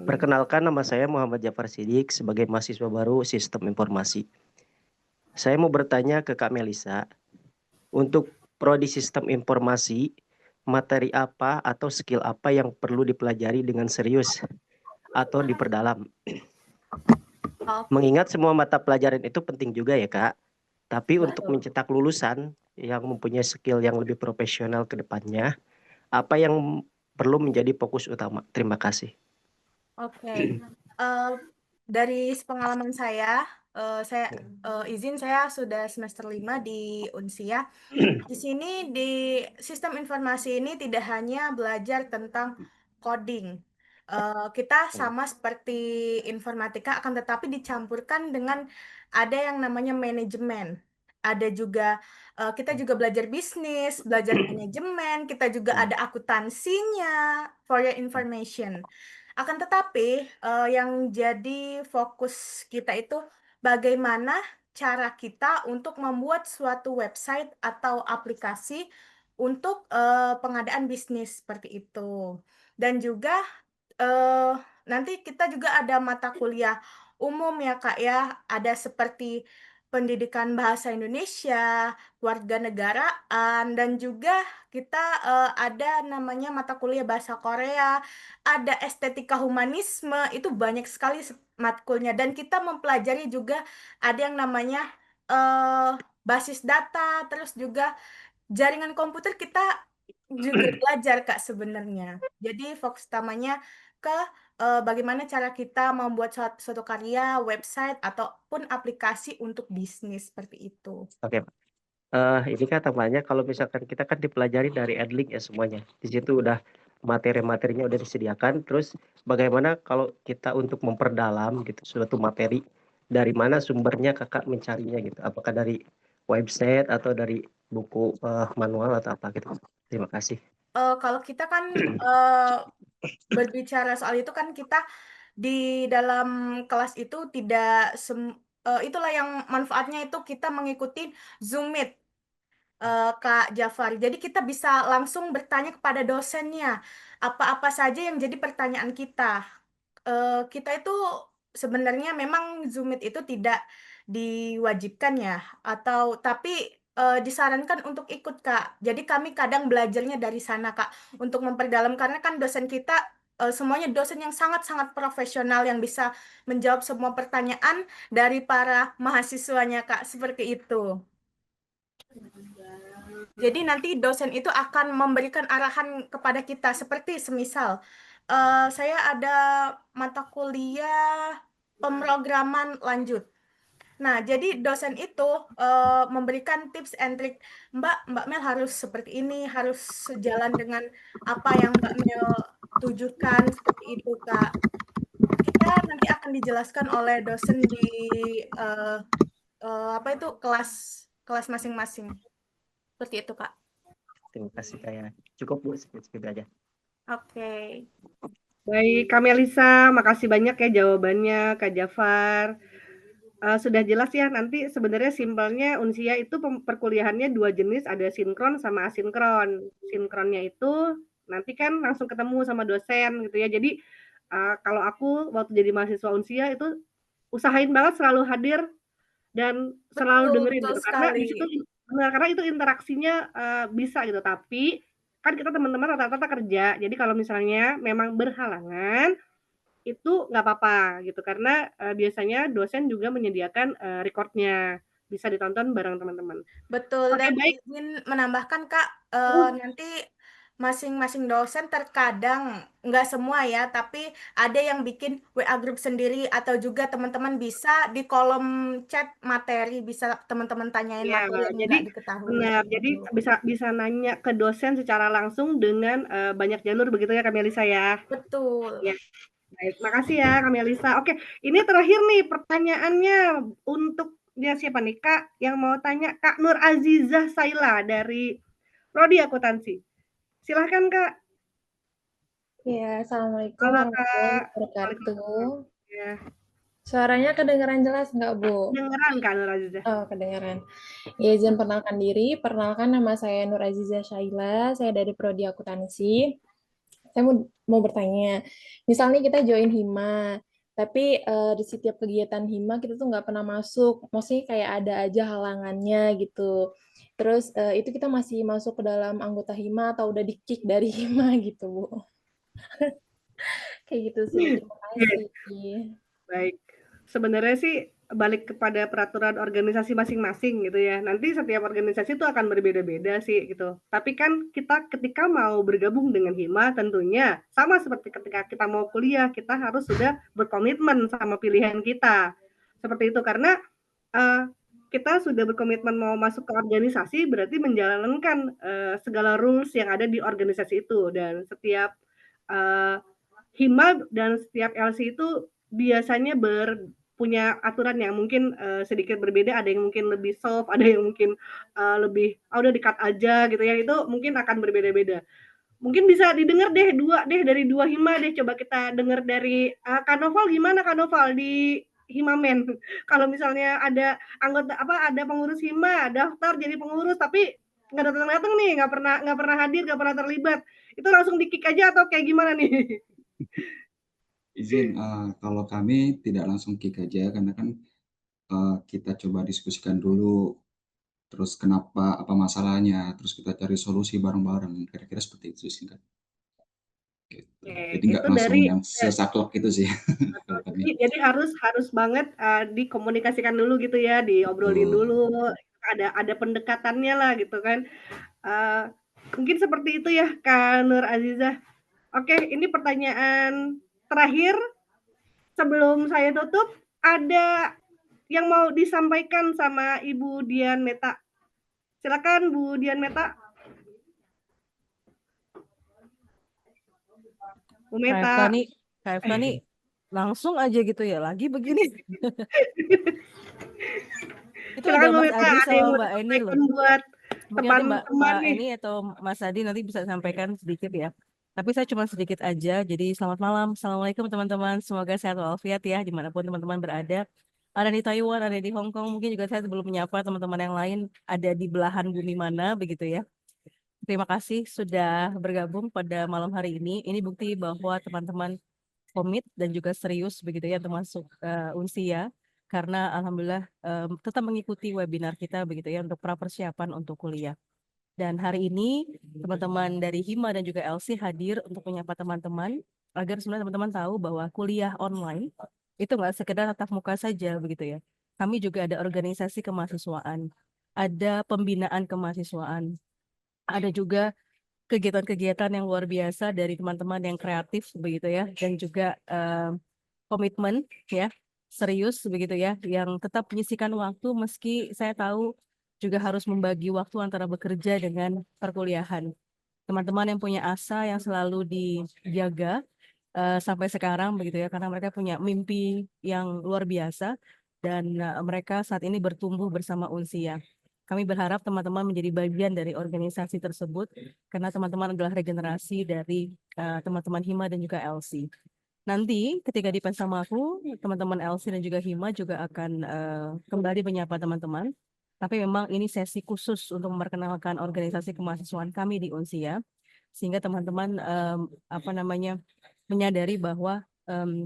Perkenalkan, nama saya Muhammad Jafar Sidik sebagai mahasiswa baru Sistem Informasi. Saya mau bertanya ke Kak Melisa, untuk prodi Sistem Informasi, materi apa atau skill apa yang perlu dipelajari dengan serius atau diperdalam? Mengingat semua mata pelajaran itu penting juga ya Kak, tapi untuk mencetak lulusan yang mempunyai skill yang lebih profesional ke depannya, apa yang perlu menjadi fokus utama? Terima kasih. Oke, dari pengalaman saya izin saya sudah semester 5 di Unsia. Di sini di sistem informasi ini tidak hanya belajar tentang coding. Kita sama seperti informatika, akan tetapi dicampurkan dengan ada yang namanya manajemen. Ada juga kita juga belajar bisnis, belajar manajemen, kita juga ada akuntansinya, for your information. Akan tetapi yang jadi fokus kita itu bagaimana cara kita untuk membuat suatu website atau aplikasi untuk pengadaan bisnis seperti itu. Dan juga nanti kita juga ada mata kuliah umum ya Kak ya, ada seperti pendidikan bahasa Indonesia, kewarganegaraan, dan juga kita ada namanya mata kuliah bahasa Korea, ada estetika humanisme, itu banyak sekali matkulnya. Dan kita mempelajari juga ada yang namanya basis data, terus juga jaringan komputer kita juga belajar Kak sebenarnya. Jadi fokus utamanya ke bagaimana cara kita membuat suatu karya, website, ataupun aplikasi untuk bisnis seperti itu. Oke, ini kan tambahnya kalau misalkan kita kan dipelajari dari Edlink ya semuanya. Di situ udah materi-materinya udah disediakan, terus bagaimana kalau kita untuk memperdalam gitu suatu materi, dari mana sumbernya Kakak mencarinya gitu? Apakah dari website atau dari buku manual atau apa gitu? Terima kasih. Kalau kita kan berbicara soal itu kan kita di dalam kelas itu tidak itulah yang manfaatnya itu kita mengikuti Zoom Meet. Kak Jafar. Jadi kita bisa langsung bertanya kepada dosennya apa-apa saja yang jadi pertanyaan kita. Kita itu sebenarnya memang Zoom Meet itu tidak diwajibkan ya, tapi disarankan untuk ikut Kak. Jadi kami kadang belajarnya dari sana Kak untuk memperdalam karena kan dosen kita semuanya dosen yang sangat-sangat profesional yang bisa menjawab semua pertanyaan dari para mahasiswanya Kak, seperti itu. Jadi nanti dosen itu akan memberikan arahan kepada kita seperti semisal saya ada mata kuliah pemrograman lanjut. Nah, jadi dosen itu memberikan tips and trick, Mbak Mel harus seperti ini, harus sejalan dengan apa yang Mbak Mel tujukan seperti itu, Kak. Kita nanti akan dijelaskan oleh dosen di kelas masing-masing. Seperti itu, Kak. Terima kasih Kak. Cukup Bu, segitu aja. Oke. Baik, Kak Melisa, makasih banyak ya jawabannya, Kak Jafar. Sudah jelas ya, nanti sebenarnya simpelnya Unsia itu perkuliahannya 2 jenis, ada sinkron sama asinkron. Sinkronnya itu nanti kan langsung ketemu sama dosen gitu ya. Jadi kalau aku waktu jadi mahasiswa Unsia itu usahain banget selalu hadir dan selalu dengerin gitu. Karena di situ karena itu interaksinya bisa gitu. Tapi kan kita teman-teman rata-rata kerja. Jadi kalau misalnya memang berhalangan itu nggak apa-apa gitu karena biasanya dosen juga menyediakan recordnya bisa ditonton bareng teman-teman. Betul. Oke, Dan baik. izin menambahkan Kak, nanti masing-masing dosen terkadang nggak semua ya, tapi ada yang bikin WA group sendiri atau juga teman-teman bisa di kolom chat materi bisa teman-teman tanyain Iya, materi yang jadi nggak diketahui. benar. Jadi bisa nanya ke dosen secara langsung dengan banyak jalur begitu ya Kak Melisa ya. Betul. Ya. Baik, makasih ya Kak Melisa. Oke, ini terakhir nih pertanyaannya untuk dia siapa nih Kak yang mau tanya Kak Nur Azizah Saila dari Prodi Akuntansi. Silahkan Kak. Ya, Assalamualaikum Halo warahmatullahi Kak. wabarakatuh. Ya. Suaranya kedengaran jelas nggak, Bu? Kedengaran Kak Nur Azizah. Oh, kedengaran. Ya, izin perkenalkan diri. Perkenalkan nama saya Nur Azizah Syaila. Saya dari Prodi Akuntansi. Saya mau bertanya, misalnya kita join Hima, tapi di setiap kegiatan Hima kita tuh nggak pernah masuk. Maksudnya kayak ada aja halangannya gitu. Terus itu kita masih masuk ke dalam anggota Hima atau udah di-kick dari Hima gitu, Bu? Kayak gitu sih. Terima kasih. Baik. Sebenarnya sih balik kepada peraturan organisasi masing-masing gitu ya. Nanti setiap organisasi itu akan berbeda-beda sih gitu. Tapi kan kita ketika mau bergabung dengan Hima tentunya sama seperti ketika kita mau kuliah, kita harus sudah berkomitmen sama pilihan kita. Seperti itu karena kita sudah berkomitmen mau masuk ke organisasi berarti menjalankan segala rules yang ada di organisasi itu dan setiap Hima dan setiap LC itu biasanya punya aturan yang mungkin sedikit berbeda, ada yang mungkin lebih soft, ada yang mungkin lebih udah di-cut aja gitu ya, itu mungkin akan berbeda-beda. Mungkin bisa didengar deh dari dua Hima deh, coba kita dengar dari Kak Noval, gimana Kak Noval di Himamen? Kalau misalnya ada anggota ada pengurus Hima daftar jadi pengurus tapi nggak datang-datang nih, nggak pernah hadir, nggak pernah terlibat, itu langsung di-kick aja atau kayak gimana nih? Izin, kalau kami tidak langsung kick aja karena kan kita coba diskusikan dulu, terus kenapa, apa masalahnya, terus kita cari solusi bareng-bareng, kira-kira seperti itu sih Kak. Gitu. Jadi nggak langsung yang sesaklek itu sih. Jadi harus banget dikomunikasikan dulu gitu ya, diobrolin dulu, ada pendekatannya lah gitu kan. Mungkin seperti itu ya Kak Nur Azizah. Oke, ini pertanyaan terakhir sebelum saya tutup, ada yang mau disampaikan sama Ibu Dian Meta. Silakan Bu Dian Meta. Bu KFK Meta. nih langsung aja gitu ya, lagi begini. Itu Silakan ada Bu Mas Meta, Adi ada yang sama mau Mbak Eni loh. disampaikan buat Mungkin nanti teman-teman Mbak nih. Eni atau Mas Adi nanti bisa sampaikan sedikit ya. Tapi saya cuma sedikit aja. Jadi selamat malam. Assalamualaikum teman-teman. Semoga sehat walafiat ya dimanapun teman-teman berada. Ada di Taiwan, ada di Hong Kong. Mungkin juga saya sebelum menyapa teman-teman yang lain ada di belahan bumi mana begitu ya. Terima kasih sudah bergabung pada malam hari ini. Ini bukti bahwa teman-teman komit dan juga serius begitu ya termasuk Unsia karena alhamdulillah tetap mengikuti webinar kita begitu ya untuk persiapan untuk kuliah. Dan hari ini teman-teman dari Hima dan juga LC hadir untuk menyapa teman-teman agar sebenarnya teman-teman tahu bahwa kuliah online itu nggak sekedar tatap muka saja begitu ya. Kami juga ada organisasi kemahasiswaan, ada pembinaan kemahasiswaan, ada juga kegiatan-kegiatan yang luar biasa dari teman-teman yang kreatif begitu ya dan juga komitmen ya serius begitu ya yang tetap menyisihkan waktu meski saya tahu juga harus membagi waktu antara bekerja dengan perkuliahan. Teman-teman yang punya asa yang selalu dijaga sampai sekarang begitu ya karena mereka punya mimpi yang luar biasa dan mereka saat ini bertumbuh bersama Unsia. Kami berharap teman-teman menjadi bagian dari organisasi tersebut karena teman-teman adalah regenerasi dari teman-teman Hima dan juga LC. Nanti ketika di sama aku, teman-teman LC dan juga Hima juga akan kembali menyapa teman-teman. Tapi memang ini sesi khusus untuk memperkenalkan organisasi kemahasiswaan kami di Unsia, sehingga teman-teman menyadari bahwa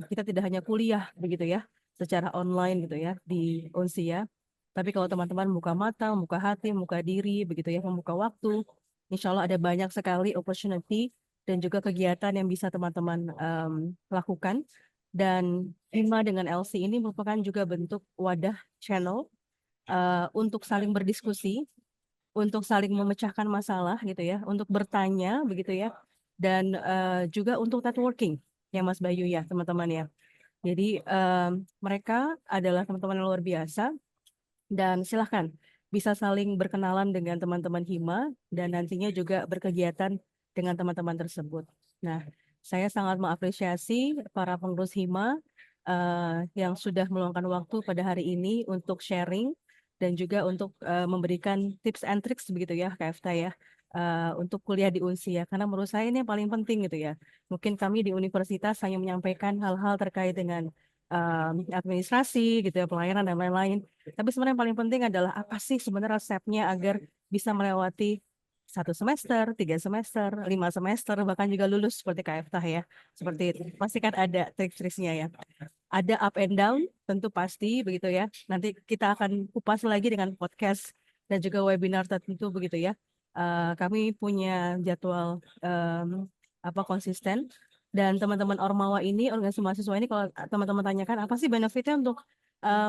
kita tidak hanya kuliah begitu ya, secara online gitu ya di Unsia. Tapi kalau teman-teman buka mata, buka hati, buka diri, begitu ya, membuka waktu, insya Allah ada banyak sekali opportunity dan juga kegiatan yang bisa teman-teman lakukan. Dan Hima dengan LC ini merupakan juga bentuk wadah channel untuk saling berdiskusi, untuk saling memecahkan masalah gitu ya, untuk bertanya begitu ya, dan juga untuk networking ya Mas Bayu ya teman-teman ya. Jadi mereka adalah teman-teman yang luar biasa. Dan silahkan bisa saling berkenalan dengan teman-teman Hima dan nantinya juga berkegiatan dengan teman-teman tersebut. Nah, saya sangat mengapresiasi para pengurus Hima yang sudah meluangkan waktu pada hari ini untuk sharing dan juga untuk memberikan tips and tricks begitu ya, Kak ya, untuk kuliah di Unsia. Karena menurut saya ini yang paling penting gitu ya. Mungkin kami di universitas hanya menyampaikan hal-hal terkait dengan administrasi gitu ya, pelayanan dan lain-lain. Tapi sebenarnya yang paling penting adalah apa sih sebenarnya resepnya agar bisa melewati 1 semester, 3 semester, 5 semester, bahkan juga lulus seperti KFTA ya. Seperti itu. Pasti kan ada trik-triknya ya. Ada up and down, tentu pasti begitu ya. Nanti kita akan kupas lagi dengan podcast dan juga webinar tertentu begitu ya. Kami punya jadwal konsisten dan teman-teman Ormawa ini, organisasi mahasiswa ini kalau teman-teman tanyakan apa sih benefitnya untuk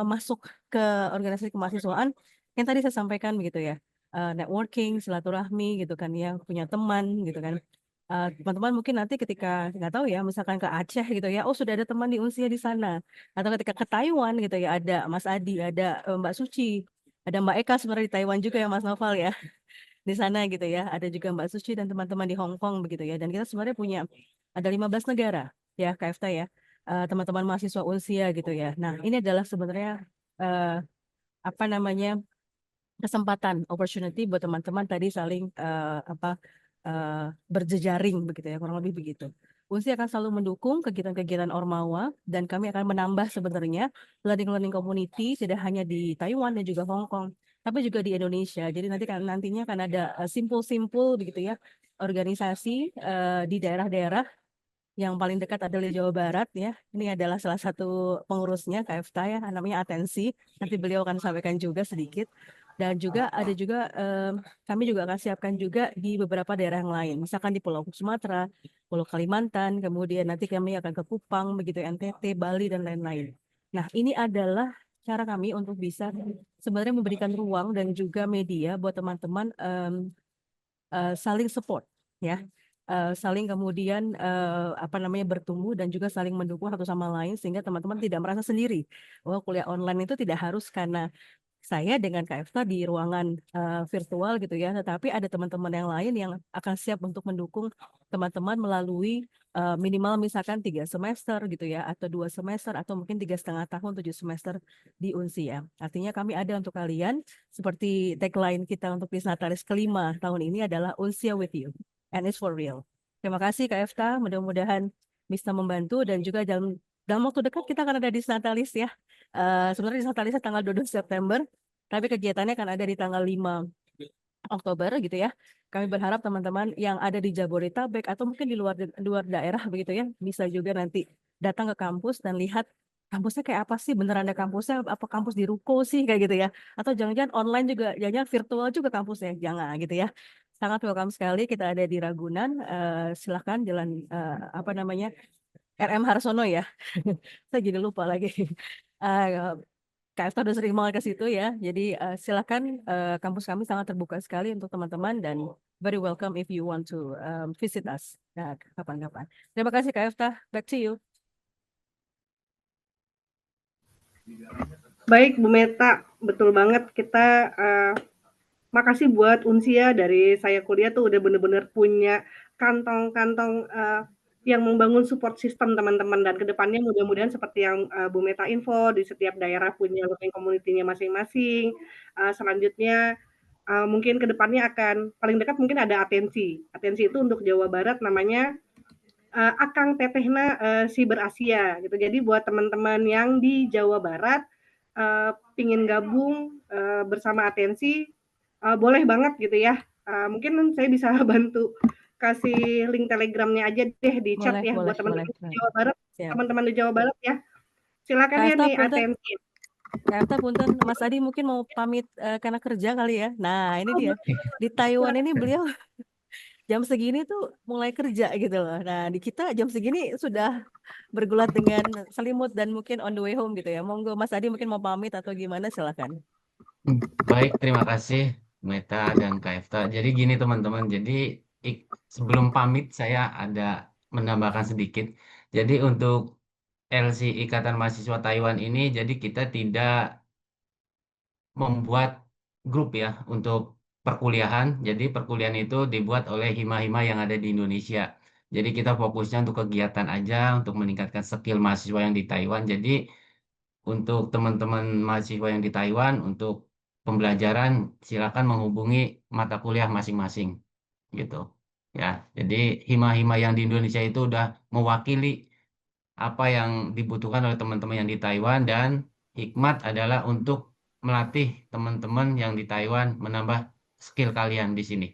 masuk ke organisasi kemahasiswaan yang tadi saya sampaikan begitu ya, networking, silaturahmi gitu kan ya, punya teman gitu kan. Teman-teman mungkin nanti ketika nggak tahu ya, misalkan ke Aceh gitu ya, oh sudah ada teman di Unsia di sana, atau ketika ke Taiwan gitu ya, ada Mas Adi, ada Mbak Suci, ada Mbak Eka sebenarnya di Taiwan juga ya Mas Noval ya di sana gitu ya, ada juga Mbak Suci dan teman-teman di Hong Kong begitu ya, dan kita sebenarnya punya ada 15 negara ya KFTA ya, teman-teman mahasiswa Unsia gitu ya. Nah ini adalah sebenarnya kesempatan, opportunity buat teman-teman tadi saling berjejaring begitu ya, kurang lebih begitu. Unsia akan selalu mendukung kegiatan-kegiatan Ormawa dan kami akan menambah sebenarnya learning community tidak hanya di Taiwan dan juga Hong Kong, tapi juga di Indonesia. Jadi nantinya akan ada simpul-simpul begitu ya, organisasi di daerah-daerah yang paling dekat adalah di Jawa Barat ya. Ini adalah salah satu pengurusnya KFTA ya, namanya Atensi. Nanti beliau akan sampaikan juga sedikit. Dan juga ada juga kami juga akan siapkan juga di beberapa daerah yang lain. Misalkan di Pulau Sumatera, Pulau Kalimantan, kemudian nanti kami akan ke Kupang, begitu NTT, Bali dan lain-lain. Nah, ini adalah cara kami untuk bisa sebenarnya memberikan ruang dan juga media buat teman-teman saling support ya. Saling kemudian bertumbuh dan juga saling mendukung satu sama lain sehingga teman-teman tidak merasa sendiri bahwa kuliah online itu tidak harus karena saya dengan Kak Efta di ruangan virtual gitu ya, tetapi ada teman-teman yang lain yang akan siap untuk mendukung teman-teman melalui minimal misalkan 3 semester gitu ya, atau 2 semester, atau mungkin 3,5 tahun, 7 semester di Unsia. Artinya kami ada untuk kalian, seperti tagline kita untuk Disnatalis kelima tahun ini adalah Unsia with you, and it's for real. Terima kasih Kak Efta, mudah-mudahan bisa membantu, dan juga dalam waktu dekat kita akan ada Disnatalis ya. Sebenarnya Disnatalis tanggal 22 September, tapi kegiatannya akan ada di tanggal 5 Oktober gitu ya. Kami berharap teman-teman yang ada di Jabodetabek atau mungkin di luar daerah begitu ya, bisa juga nanti datang ke kampus dan lihat kampusnya kayak apa sih, beneran ada kampusnya, apa kampus di ruko sih kayak gitu ya. Atau jangan-jangan online juga, jangan-jangan virtual juga kampusnya, jangan gitu ya. Sangat welcome sekali, kita ada di Ragunan, silahkan jalan apa namanya, RM Harsono ya. Saya jadi lupa lagi. Kak Efta udah sering banget ke situ ya. Jadi silakan, kampus kami sangat terbuka sekali untuk teman-teman, dan very welcome if you want to visit us kapan-kapan. Terima kasih Kak Efta. Back to you. Baik Bu Meta, betul banget kita makasih buat Unsia, dari saya kuliah tuh udah bener-bener punya kantong-kantong yang membangun support system teman-teman, dan kedepannya mudah-mudahan seperti yang Bu Meta info, di setiap daerah punya learning community-nya masing-masing. Selanjutnya mungkin kedepannya akan paling dekat mungkin ada atensi. Atensi itu untuk Jawa Barat namanya Akang Tetehna Siber Asia gitu. Jadi buat teman-teman yang di Jawa Barat pingin gabung bersama atensi, boleh banget gitu ya. Mungkin saya bisa bantu kasih link Telegramnya aja deh di chat ya, buat teman-teman di Jawa Barat, teman-teman di Jawa Barat ya. Silakan ya nih atensi. Kak Efta punten, Mas Adi mungkin mau pamit karena kerja kali ya. Nah ini dia, di Taiwan ini beliau jam segini tuh mulai kerja gitu loh. Nah di kita jam segini sudah bergulat dengan selimut dan mungkin on the way home gitu ya. Monggo Mas Adi mungkin mau pamit atau gimana, silakan. Baik, terima kasih Meta dan Kak Efta. Jadi gini teman-teman, jadi sebelum pamit saya ada menambahkan sedikit. Jadi untuk LC Ikatan Mahasiswa Taiwan ini, jadi kita tidak membuat grup ya untuk perkuliahan. Jadi perkuliahan itu dibuat oleh hima-hima yang ada di Indonesia. Jadi kita fokusnya untuk kegiatan aja, untuk meningkatkan skill mahasiswa yang di Taiwan. Jadi untuk teman-teman mahasiswa yang di Taiwan, untuk pembelajaran silakan menghubungi mata kuliah masing-masing gitu. Ya, jadi hima-hima yang di Indonesia itu udah mewakili apa yang dibutuhkan oleh teman-teman yang di Taiwan, dan hikmat adalah untuk melatih teman-teman yang di Taiwan menambah skill kalian di sini.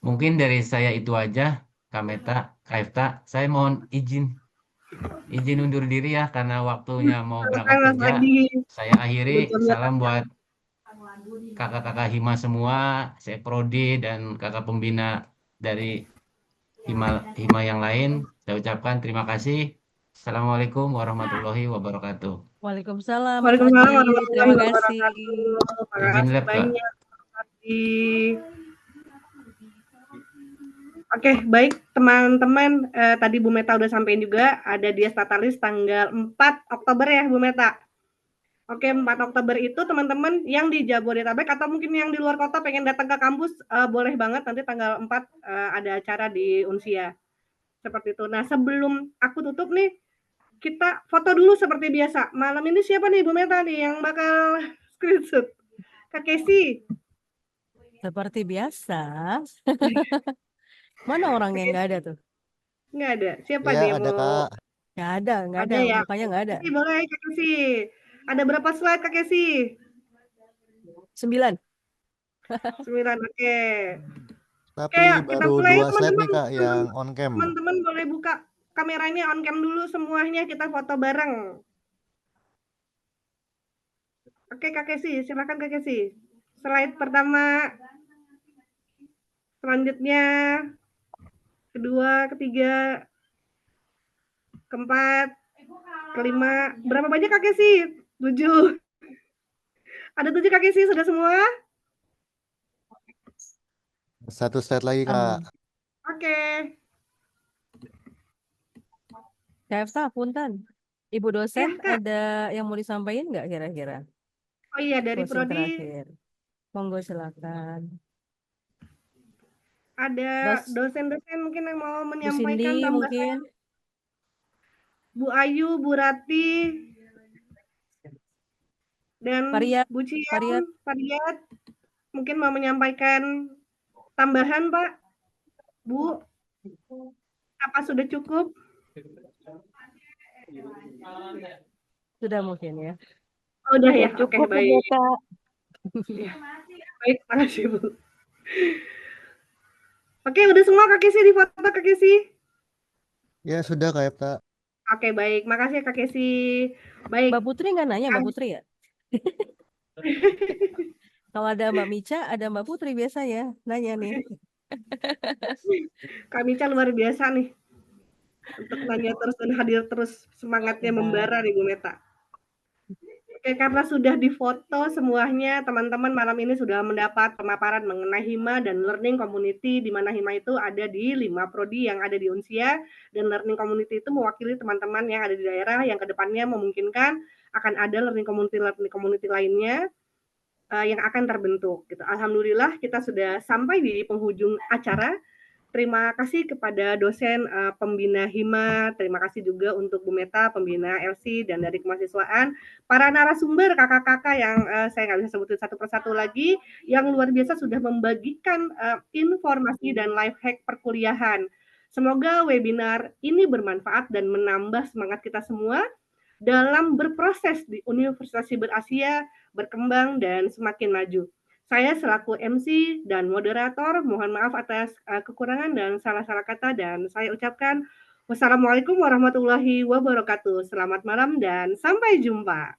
Mungkin dari saya itu aja, Kak Meta, Kak Efta, saya mohon izin undur diri ya karena waktunya mau berangkat kerja. Saya akhiri, salam buat kakak-kakak Hima semua, saya Prodi dan kakak pembina dari Hima yang lain. Saya ucapkan terima kasih. Assalamualaikum warahmatullahi wabarakatuh. Waalaikumsalam Mas Adi, terima kasih. Izin lab, Kak. Oke, baik teman-teman, tadi Bu Meta udah sampaikan juga ada Disnatalis tanggal 4 Oktober ya Bu Meta. Oke, 4 Oktober itu teman-teman yang di Jabodetabek atau mungkin yang di luar kota pengen datang ke kampus, boleh banget, nanti tanggal 4 ada acara di Unsia. Seperti itu. Nah, sebelum aku tutup nih, kita foto dulu seperti biasa. Malam ini siapa nih Bu Meta nih yang bakal screenshot? Kak Kesi. Seperti biasa. Mana orangnya, nggak ada tuh? Nggak ada. Siapa Ya, nih ada mau? Kak. Nggak ada, Ya. mukanya nggak ada. Kesi, boleh Kak Kesi. Ada berapa slide Kak Kesi? 9. 9, oke. Tapi baru 2 slide nih Kak yang on cam. Teman-teman boleh buka kameranya on cam dulu semuanya, kita foto bareng. Oke Kak Kesi, silakan Kak Kesi. Slide pertama. Selanjutnya kedua, ketiga, keempat, kelima. Berapa banyak Kak Kesi? 7. Ada 7 Kak Kesi, sudah semua? 1 slide lagi Kak. Oke. Kak Efta, punten. Ibu dosen ada yang mau disampaikan nggak kira-kira? Oh iya, dari closing Prodi terakhir. Monggo silakan. ada Dos, dosen-dosen mungkin yang mau Bu menyampaikan Cindy tambahan. mungkin. Bu Ayu, Bu Rati, dan Pariat, Bu Cian, Pariat. Pariat, mungkin mau menyampaikan tambahan, Pak? Bu, apa sudah cukup? Sudah mungkin ya. Oh, udah ya, oke, Cukup baik. ya, Kak. Ya. Baik, makasih, Bu. Oke, udah semua Kak Kesi di foto Kak Kesi? Ya, sudah Kak Epta. Oke, baik. Makasih Kak Kesi. Baik. Mbak Putri nggak nanya, Mbak Putri ya? Kalau ada Mbak Mica, ada Mbak Putri biasa ya, nanya nih. Kak Mica luar biasa nih. Untuk nanya terus dan hadir terus, semangatnya membara nih Bu Meta. Oke, karena sudah difoto semuanya, teman-teman malam ini sudah mendapat pemaparan mengenai HIMA dan Learning Community, di mana HIMA itu ada di 5 prodi yang ada di Unsia, dan Learning Community itu mewakili teman-teman yang ada di daerah yang kedepannya memungkinkan akan ada learning community lainnya yang akan terbentuk. Gitu. Alhamdulillah kita sudah sampai di penghujung acara. Terima kasih kepada dosen pembina HIMA, terima kasih juga untuk Bu Meta, pembina LC, dan dari kemahasiswaan, para narasumber kakak-kakak yang saya nggak bisa sebutin satu persatu lagi, yang luar biasa sudah membagikan informasi dan life hack perkuliahan. Semoga webinar ini bermanfaat dan menambah semangat kita semua dalam berproses di Universitas Siber Asia, berkembang dan semakin maju. Saya selaku MC dan moderator, mohon maaf atas kekurangan dan salah-salah kata, dan saya ucapkan wassalamualaikum warahmatullahi wabarakatuh. Selamat malam dan sampai jumpa.